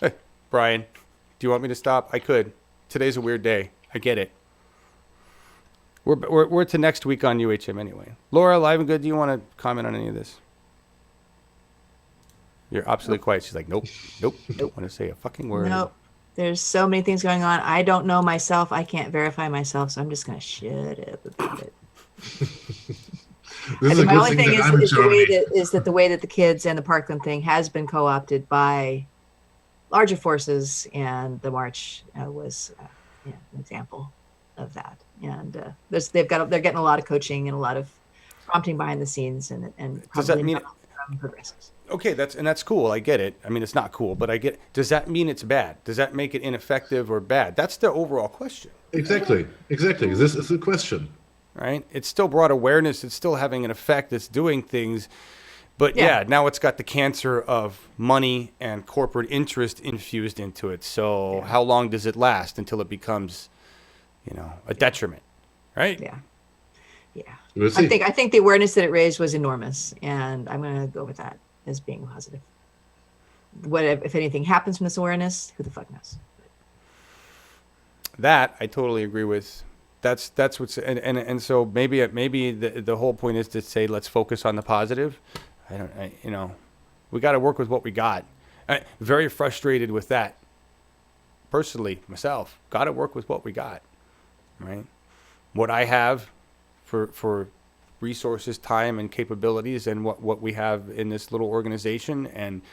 Hey, Brian, do you want me to stop? I could. Today's a weird day. I get it. We're to next week on UHM anyway. Laura, live and good. Do you want to comment on any of this? You're absolutely quiet. She's like, nope. Don't want to say a fucking word. Nope. There's so many things going on. I don't know myself. I can't verify myself, so I'm just going to shut up about it. My only thing is that the way that the kids and the Parkland thing has been co-opted by larger forces, and the march was an example of that. And they're getting a lot of coaching and a lot of prompting behind the scenes, and does that mean from progressives. Okay, that's cool. I get it. I mean, it's not cool, but I get it. Does that mean it's bad? Does that make it ineffective or bad? That's the overall question. Exactly. This is the question. Right? It's still brought awareness. It's still having an effect. It's doing things. But yeah, now it's got the cancer of money and corporate interest infused into it. So how long does it last until it becomes, a detriment? Right? Yeah. Yeah. We'll see. I think the awareness that it raised was enormous, and I'm going to go with that as being positive. What if anything happens from this awareness? Who the fuck knows? That I totally agree with. That's what's and so maybe the whole point is to say let's focus on the positive. We got to work with what we got. Very frustrated with that. Personally, myself, got to work with what we got. Right? What I have for resources, time, and capabilities, and what we have in this little organization, and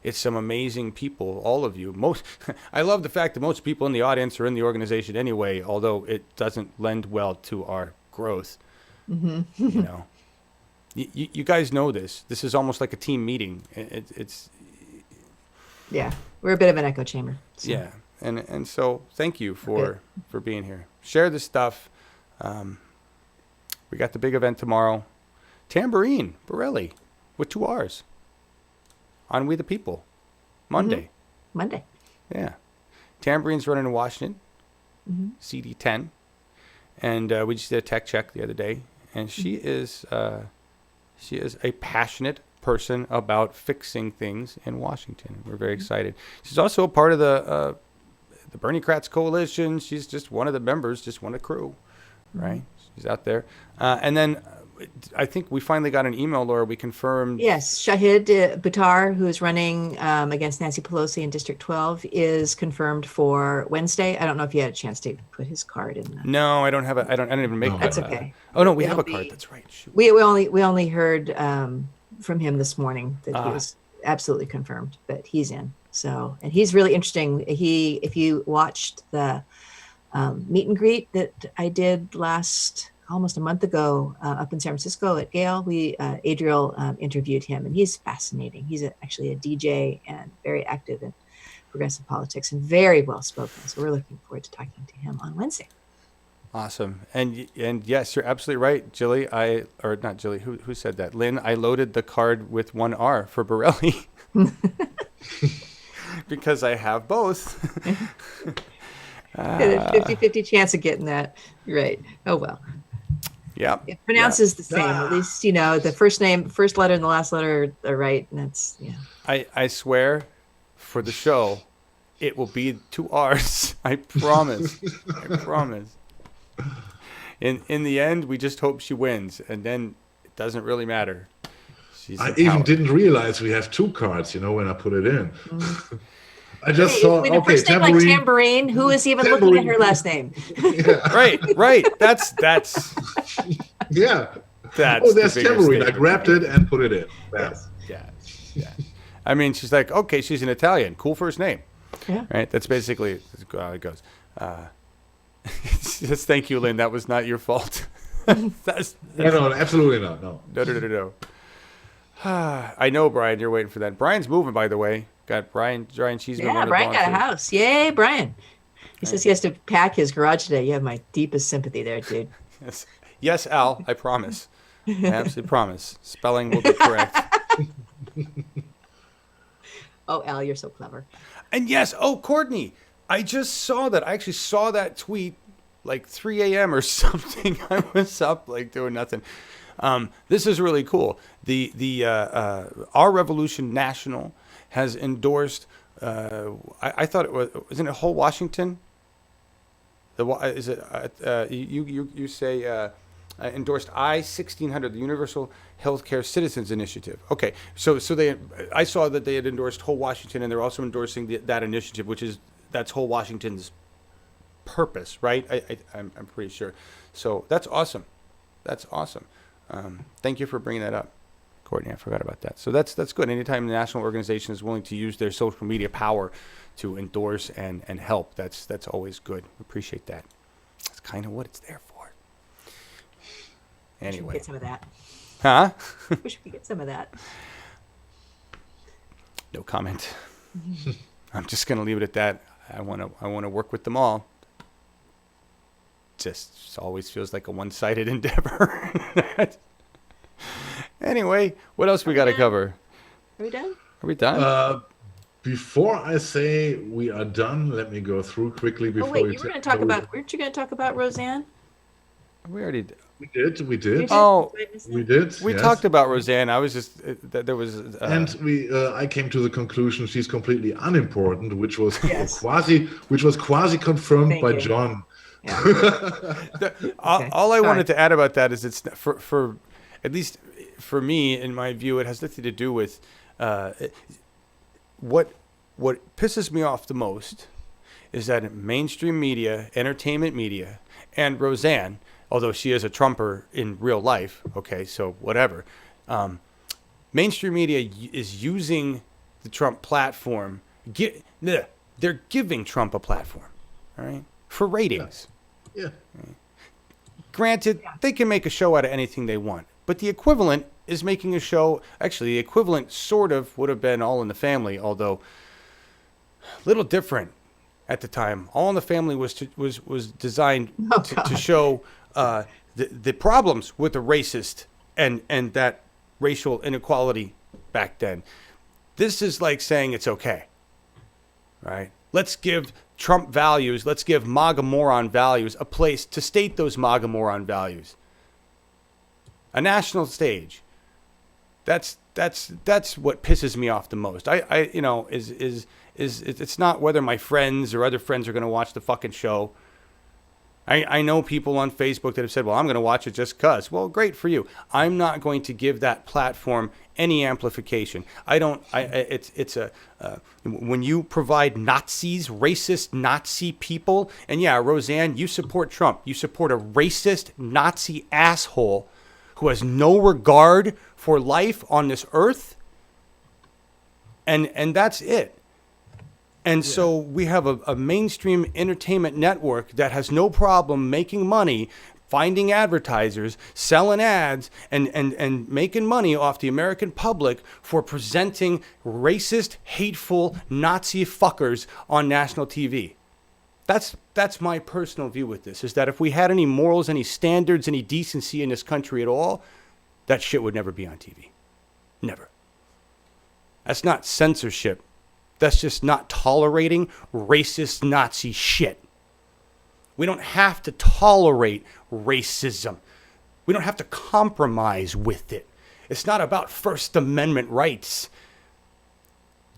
it's some amazing people, all of you. I love the fact that most people in the audience are in the organization anyway, although it doesn't lend well to our growth. Mm-hmm. You guys know this. This is almost like a team meeting. It's we're a bit of an echo chamber. So. Yeah, and so thank you for being here. Share this stuff. We got the big event tomorrow. Tambourine, Borelli, with 2 R's. On We the People. Monday. Mm-hmm. Monday. Yeah. Tambourine's running in Washington. Mm-hmm. CD10. And we just did a tech check the other day. And she is a passionate person about fixing things in Washington. We're very excited. She's also a part of the Bernie Kratz Coalition. She's just one of the members, just one of the crew. Right? She's out there. And then I think we finally got an email, Laura. We confirmed. Yes. Shahid Buttar, who is running against Nancy Pelosi in District 12, is confirmed for Wednesday. I don't know if you had a chance to put his card in. No, I don't have I don't even make. That's okay. Oh no, we have a card. That's right. Shoot. We only heard from him this morning that he was absolutely confirmed that he's in. So, and he's really interesting. If you watched the meet and greet that I did almost a month ago up in San Francisco at Gale, Adriel interviewed him, and he's fascinating. He's actually a DJ and very active in progressive politics and very well spoken. So we're looking forward to talking to him on Wednesday. Awesome. And yes, you're absolutely right, Jilly. Not Jilly, who said that? Lynn, I loaded the card with 1 R for Borelli because I have both. 50-50 chance of getting that right. Oh well. Yeah. It pronounces the same. At least the first letter and the last letter are right, and that's I swear, for the show, it will be 2 R's. I promise. I promise. In the end, we just hope she wins, and then it doesn't really matter. I even didn't realize we have 2 cards. When I put it in. Mm-hmm. I just saw. With a first name like Tambourine, who is even looking at her last name? Yeah. Right. That's. Yeah. That's there's Tambourine. I grabbed it and put it in. Yeah. I mean, she's like, okay, she's an Italian. Cool first name. Yeah. Right? That's basically how it goes. Just thank you, Lynn. That was not your fault. That's No, absolutely not. No. No. I know, Brian, you're waiting for that. Brian's moving, by the way. Got Brian Cheeseman. Yeah, Brian got a house. Yay, Brian. He says he has to pack his garage today. You have my deepest sympathy there, dude. Yes, Al, I promise. I absolutely promise. Spelling will be correct. Oh, Al, you're so clever. And yes, Courtney, I just saw that. I actually saw that tweet like 3 a.m. or something. I was up like doing nothing. This is really cool. The Our Revolution National has endorsed. I thought it was. Isn't it whole Washington? Is it? You say endorsed I-1600, the Universal Healthcare Citizens Initiative. Okay, so I saw that they had endorsed whole Washington, and they're also endorsing that initiative, that's whole Washington's purpose, right? I'm pretty sure. So that's awesome. That's awesome. Thank you for bringing that up, Courtney. I forgot about that. So that's good. Anytime the national organization is willing to use their social media power to endorse and help, that's always good. Appreciate that. That's kind of what it's there for. Anyway, get some of that. Huh? Wish we could get some of that. No comment. I'm just gonna leave it at that. I wanna work with them all. Just always feels like a one-sided endeavor. Anyway, what else we got to cover? Are we done? Are we done? Before I say we are done, let me go through quickly before you were going to talk about. Weren't you going to talk about Roseanne? We already did. We did. Oh, we did. We yes. talked about Roseanne. I was just there was. And I came to the conclusion she's completely unimportant, which was yes. quasi confirmed by John. Yeah. All I wanted to add about that is it's for at least for me, in my view, it has nothing to do with what pisses me off the most is that mainstream media, entertainment media, and Roseanne, although she is a Trumper in real life, okay, so whatever, mainstream media is using the Trump platform. They're giving Trump a platform, all right, for ratings. Yeah. Granted, they can make a show out of anything they want, but the equivalent is making a show. Actually, the equivalent sort of would have been All in the Family, although a little different at the time. All in the Family was designed to show the problems with the racist and that racial inequality back then. This is like saying it's okay, right? Let's give Trump values, let's give MAGA moron values a place to state those MAGA moron values. A national stage. That's what pisses me off the most. It's not whether my friends or other friends are going to watch the fucking show. I know people on Facebook that have said, well, I'm going to watch it just because. Well, great for you. I'm not going to give that platform any amplification. When you provide Nazis, racist Nazi people, and yeah, Roseanne, you support Trump. You support a racist Nazi asshole who has no regard for life on this earth. And that's it. And so we have a mainstream entertainment network that has no problem making money, finding advertisers, selling ads, and making money off the American public for presenting racist, hateful Nazi fuckers on national TV. That's my personal view with this, is that if we had any morals, any standards, any decency in this country at all, that shit would never be on TV. Never. That's not censorship. That's just not tolerating racist Nazi shit. We don't have to tolerate racism. We don't have to compromise with it. It's not about First Amendment rights.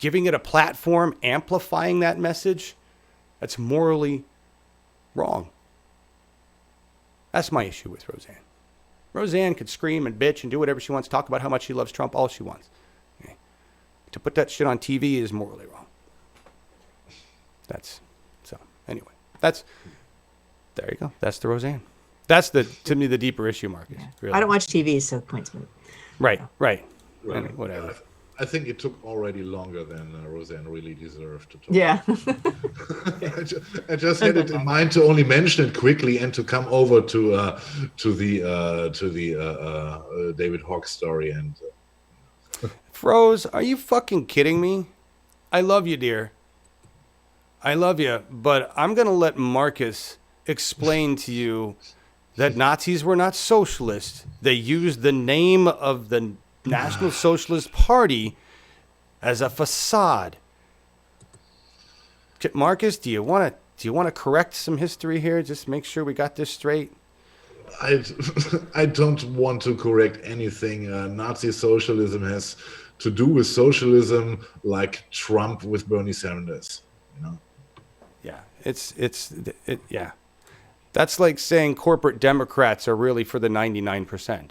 Giving it a platform, amplifying that message, that's morally wrong. That's my issue with Roseanne. Roseanne could scream and bitch and do whatever she wants, talk about how much she loves Trump, all she wants. Okay. To put that shit on TV is morally wrong. Anyway, there you go. That's the Roseanne. That's to me, the deeper issue, Marcus. Yeah. Really. I don't watch TV, so points move. Right. Anyway, whatever. I think it took already longer than Roseanne really deserved to talk. Yeah. I just had it in mind to only mention it quickly and to come over to the David Hawk story. And Froze, are you fucking kidding me? I love you, dear. I love you, but I'm gonna let Marcus explain to you that Nazis were not socialists. They used the name of the National Socialist Party as a facade. Marcus, do you want to correct some history here? Just make sure we got this straight. I don't want to correct anything. Nazi socialism has to do with socialism, like Trump with Bernie Sanders. You know. Yeah, yeah. That's like saying corporate Democrats are really for the 99%.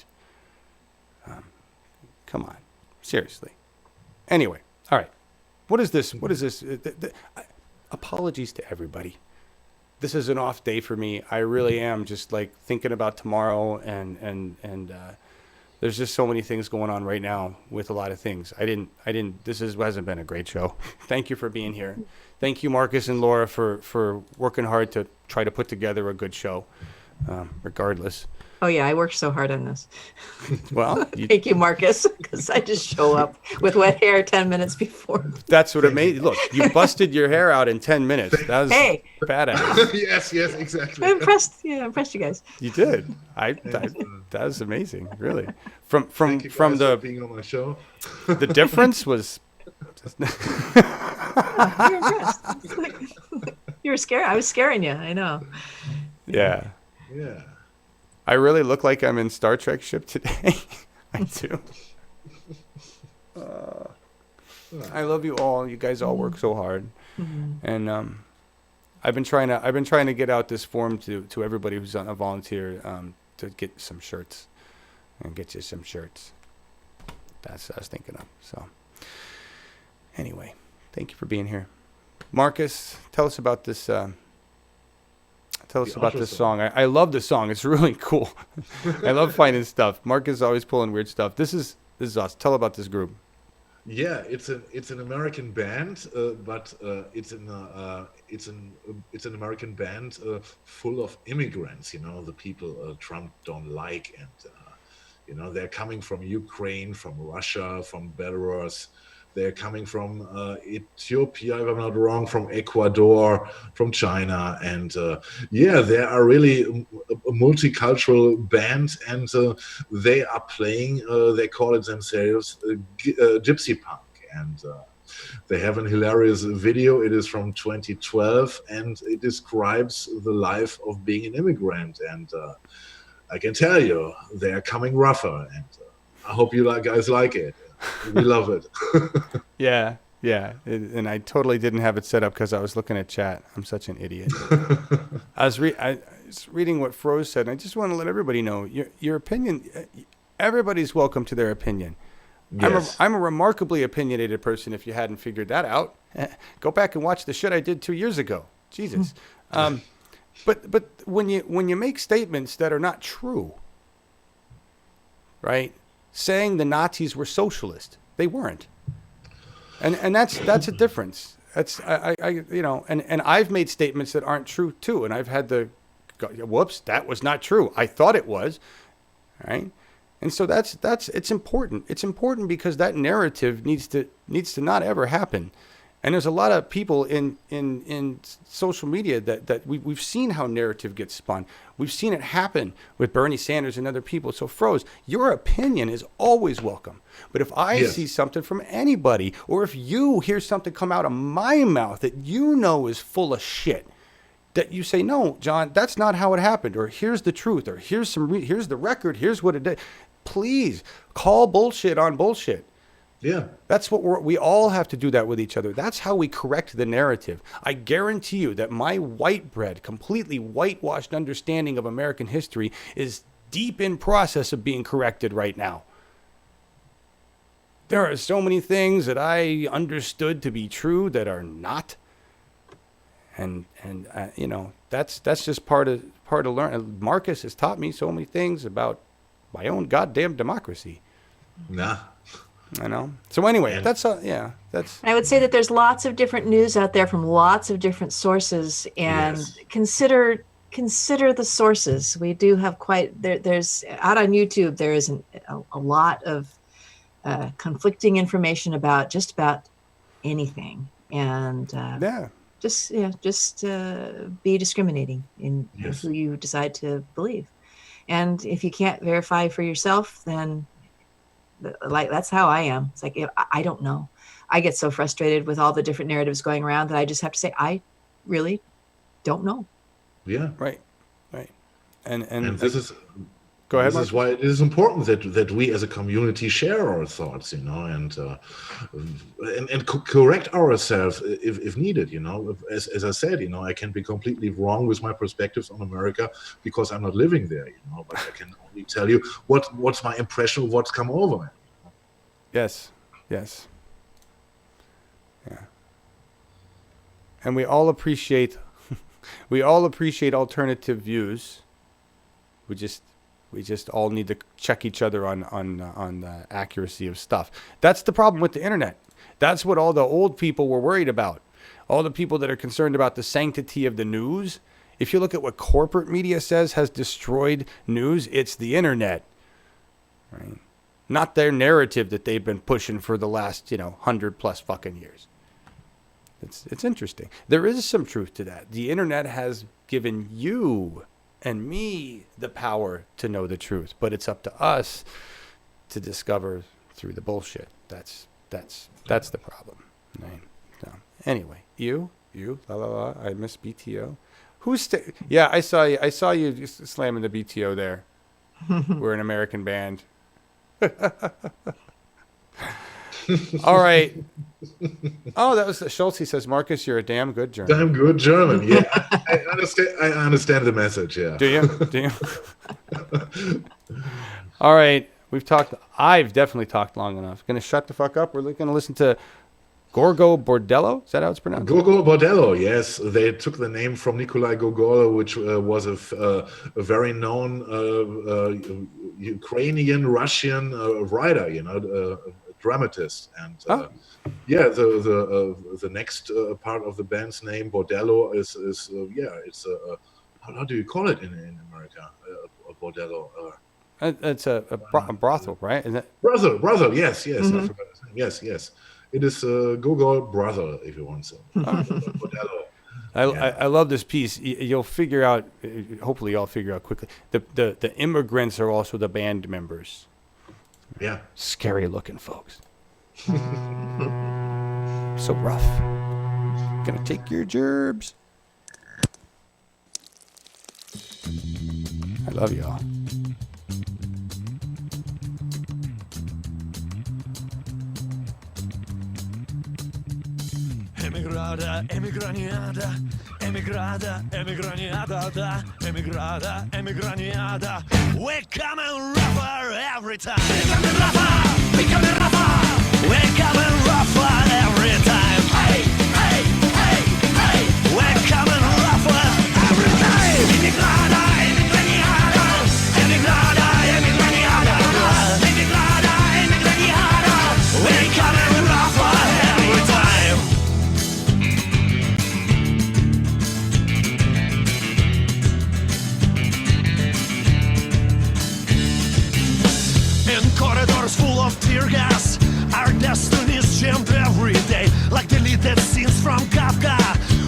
Come on, seriously. Anyway, all right. What is this? Apologies to everybody. This is an off day for me. I really am just like thinking about tomorrow, and there's just so many things going on right now with a lot of things. Hasn't been a great show. Thank you for being here. Thank you, Markus and Laura, for working hard to try to put together a good show, regardless. Oh yeah, I worked so hard on this. Well, thank you, Markus, because I just show up with wet hair 10 minutes before. That's what it made. Look, you busted your hair out in 10 minutes. That was badass. Yes, exactly. I'm impressed. Yeah, impressed you guys. You did. That was amazing, really. From the being on my show. The difference was. You're impressed. You were scared. I was scaring you. I know. Yeah. Yeah. I really look like I'm in Star Trek ship today. I do. I love you all. You guys all work so hard, and I've been trying to get out this form to everybody who's a volunteer to get some shirts and get you some shirts. That's what I was thinking of. So anyway, thank you for being here, Markus. Tell us about this. Tell us about this song. I love this song. It's really cool. I love finding stuff. Markus is always pulling weird stuff. This is awesome. Tell about this group. Yeah, it's an American band, but it's an American band full of immigrants. You know, the people Trump don't like, and they're coming from Ukraine, from Russia, from Belarus. They're coming from Ethiopia, if I'm not wrong, from Ecuador, from China. And they are really a multicultural band. And they are playing, they call it themselves, gypsy punk. And they have a hilarious video. It is from 2012. And it describes the life of being an immigrant. And I can tell you, they are coming rougher. And I hope you guys like it. We love it. Yeah. And I totally didn't have it set up because I was looking at chat. I'm such an idiot. I was reading what Froze said, and I just want to let everybody know your opinion. Everybody's welcome to their opinion. Yes. I'm a remarkably opinionated person. If you hadn't figured that out, go back and watch the shit I did 2 years ago. Jesus. But when you make statements that are not true, right? Saying the Nazis were socialist, they weren't, and that's a difference. That's and I've made statements that aren't true too, and I've had to go, whoops, that was not true. I thought it was, right? And so that's it's important. It's important because that narrative needs to not ever happen. And there's a lot of people in social media that we've seen how narrative gets spun. We've seen it happen with Bernie Sanders and other people. So Froze, your opinion is always welcome. But if I see something from anybody, or if you hear something come out of my mouth that you know is full of shit, that you say, no, John, that's not how it happened, or here's the truth, or here's the record, here's what it did. Please call bullshit on bullshit. Yeah, that's what we all have to do that with each other. That's how we correct the narrative. I guarantee you that my white bread, completely whitewashed understanding of American history is deep in process of being corrected right now. There are so many things that I understood to be true that are not, and that's just part of learning. Markus has taught me so many things about my own goddamn democracy. Nah. I know. So anyway, that's I would say that there's lots of different news out there from lots of different sources, and consider the sources. We do have there's out on YouTube. There is a lot of conflicting information about just about anything, and just be discriminating in who you decide to believe. And if you can't verify for yourself, then that's how I am. It's like, I don't know. I get so frustrated with all the different narratives going around that I just have to say, I really don't know. Yeah. Right. And this is, go ahead. This is why it is important that we as a community share our thoughts, and correct ourselves if needed, As I said, I can be completely wrong with my perspectives on America because I'm not living there, but I can only tell you what's my impression of what's come over me. Yes. Yeah. And we all appreciate alternative views. We just all need to check each other on the accuracy of stuff. That's the problem with the internet. That's what all the old people were worried about. All the people that are concerned about the sanctity of the news. If you look at what corporate media says has destroyed news, it's the internet. Right? Not their narrative that they've been pushing for the last, 100 plus fucking years. It's interesting. There is some truth to that. The internet has given you and me the power to know the truth, but it's up to us to discover through the bullshit. That's the problem. Right? So, anyway, you, I miss BTO. I saw you just slamming the BTO there. We're an American band. All right. Oh, that was Schultz. He says, Marcus, you're a damn good German. Damn good German. Yeah, I understand the message. Yeah. Do you? All right. I've definitely talked long enough. Going to shut the fuck up. We're going to listen to Gorgo Bordello. Is that how it's pronounced? Gorgo Bordello. Yes, they took the name from Nikolai Gogol, which was a very known Ukrainian Russian writer. A dramatist, and the next part of the band's name, Bordello, is it's how do you call it in America? A bordello. It's a brothel, right? Is it? Brothel. Yes. Mm-hmm. I forgot his name. Yes. It is Google brothel, if you want so. Bordello. I love this piece. You'll figure out. Hopefully, you'll figure out quickly. The immigrants are also the band members. Yeah. Scary looking folks. So rough. Gonna take your gerbs. I love y'all. Emigrada, emigraniada, emigrada, emigraniada, da, emigrada, emigraniada. We're coming rougher every time. We're coming rougher, we're coming rougher every time. Hey, hey, hey, hey. We're coming rougher every time. Emigrada, emigraniada, emigrada, emigraniada, emigrada, emigraniada. We're coming rougher every time. In corridors full of tear gas, our destinies jammed every day, like deleted scenes from Kafka,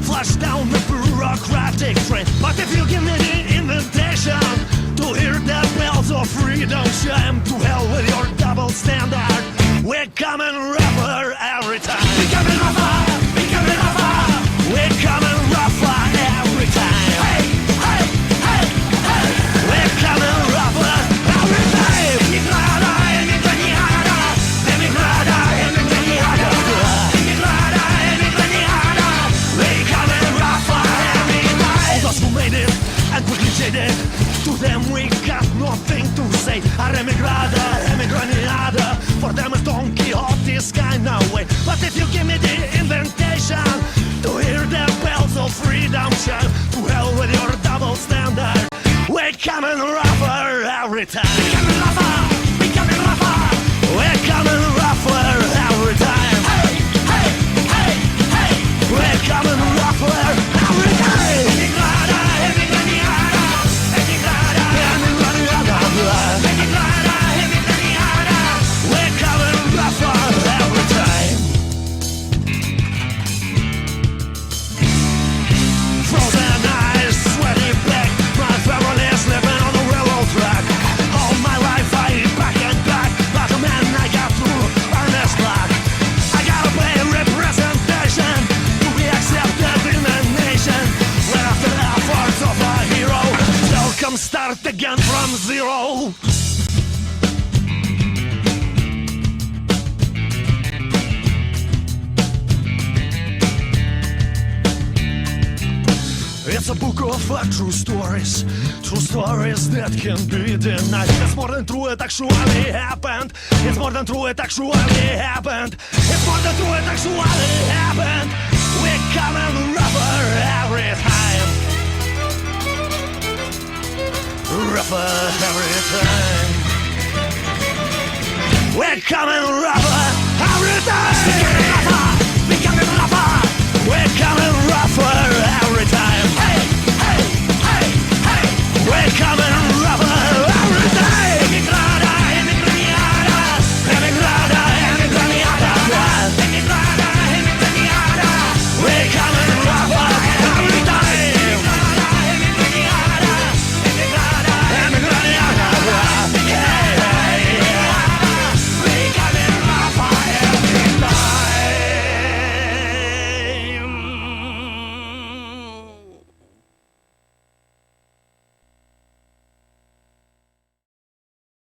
flash down the bureaucratic train. But if you give me the invitation to hear the bells of freedom chime, to hell with your double standard. We're coming rougher every time. We're coming rougher, we're coming rougher. We're coming rougher every time. Hey, hey, hey, hey. We're coming rougher every time. Emigrada, emigraniada, emigrada, emigraniada, emigrada, emigraniada. We're coming rougher every time. All those who made it and quickly jaded, to them we got nothing to say. Our emigrada, emigraniada, for them it's Don Quixote's kind of way. But if you give me the invitation to hear the bells of freedom chime, to hell with your double standard. We're coming rougher every time. We're coming rougher, we're coming rougher. We're coming rougher start again from zero. It's a book of true stories that can be denied. It's more than true, it actually happened. It's more than true, it actually happened. It's more than true, it actually happened. We're coming rougher every time. Rougher every time. We're coming rougher every time.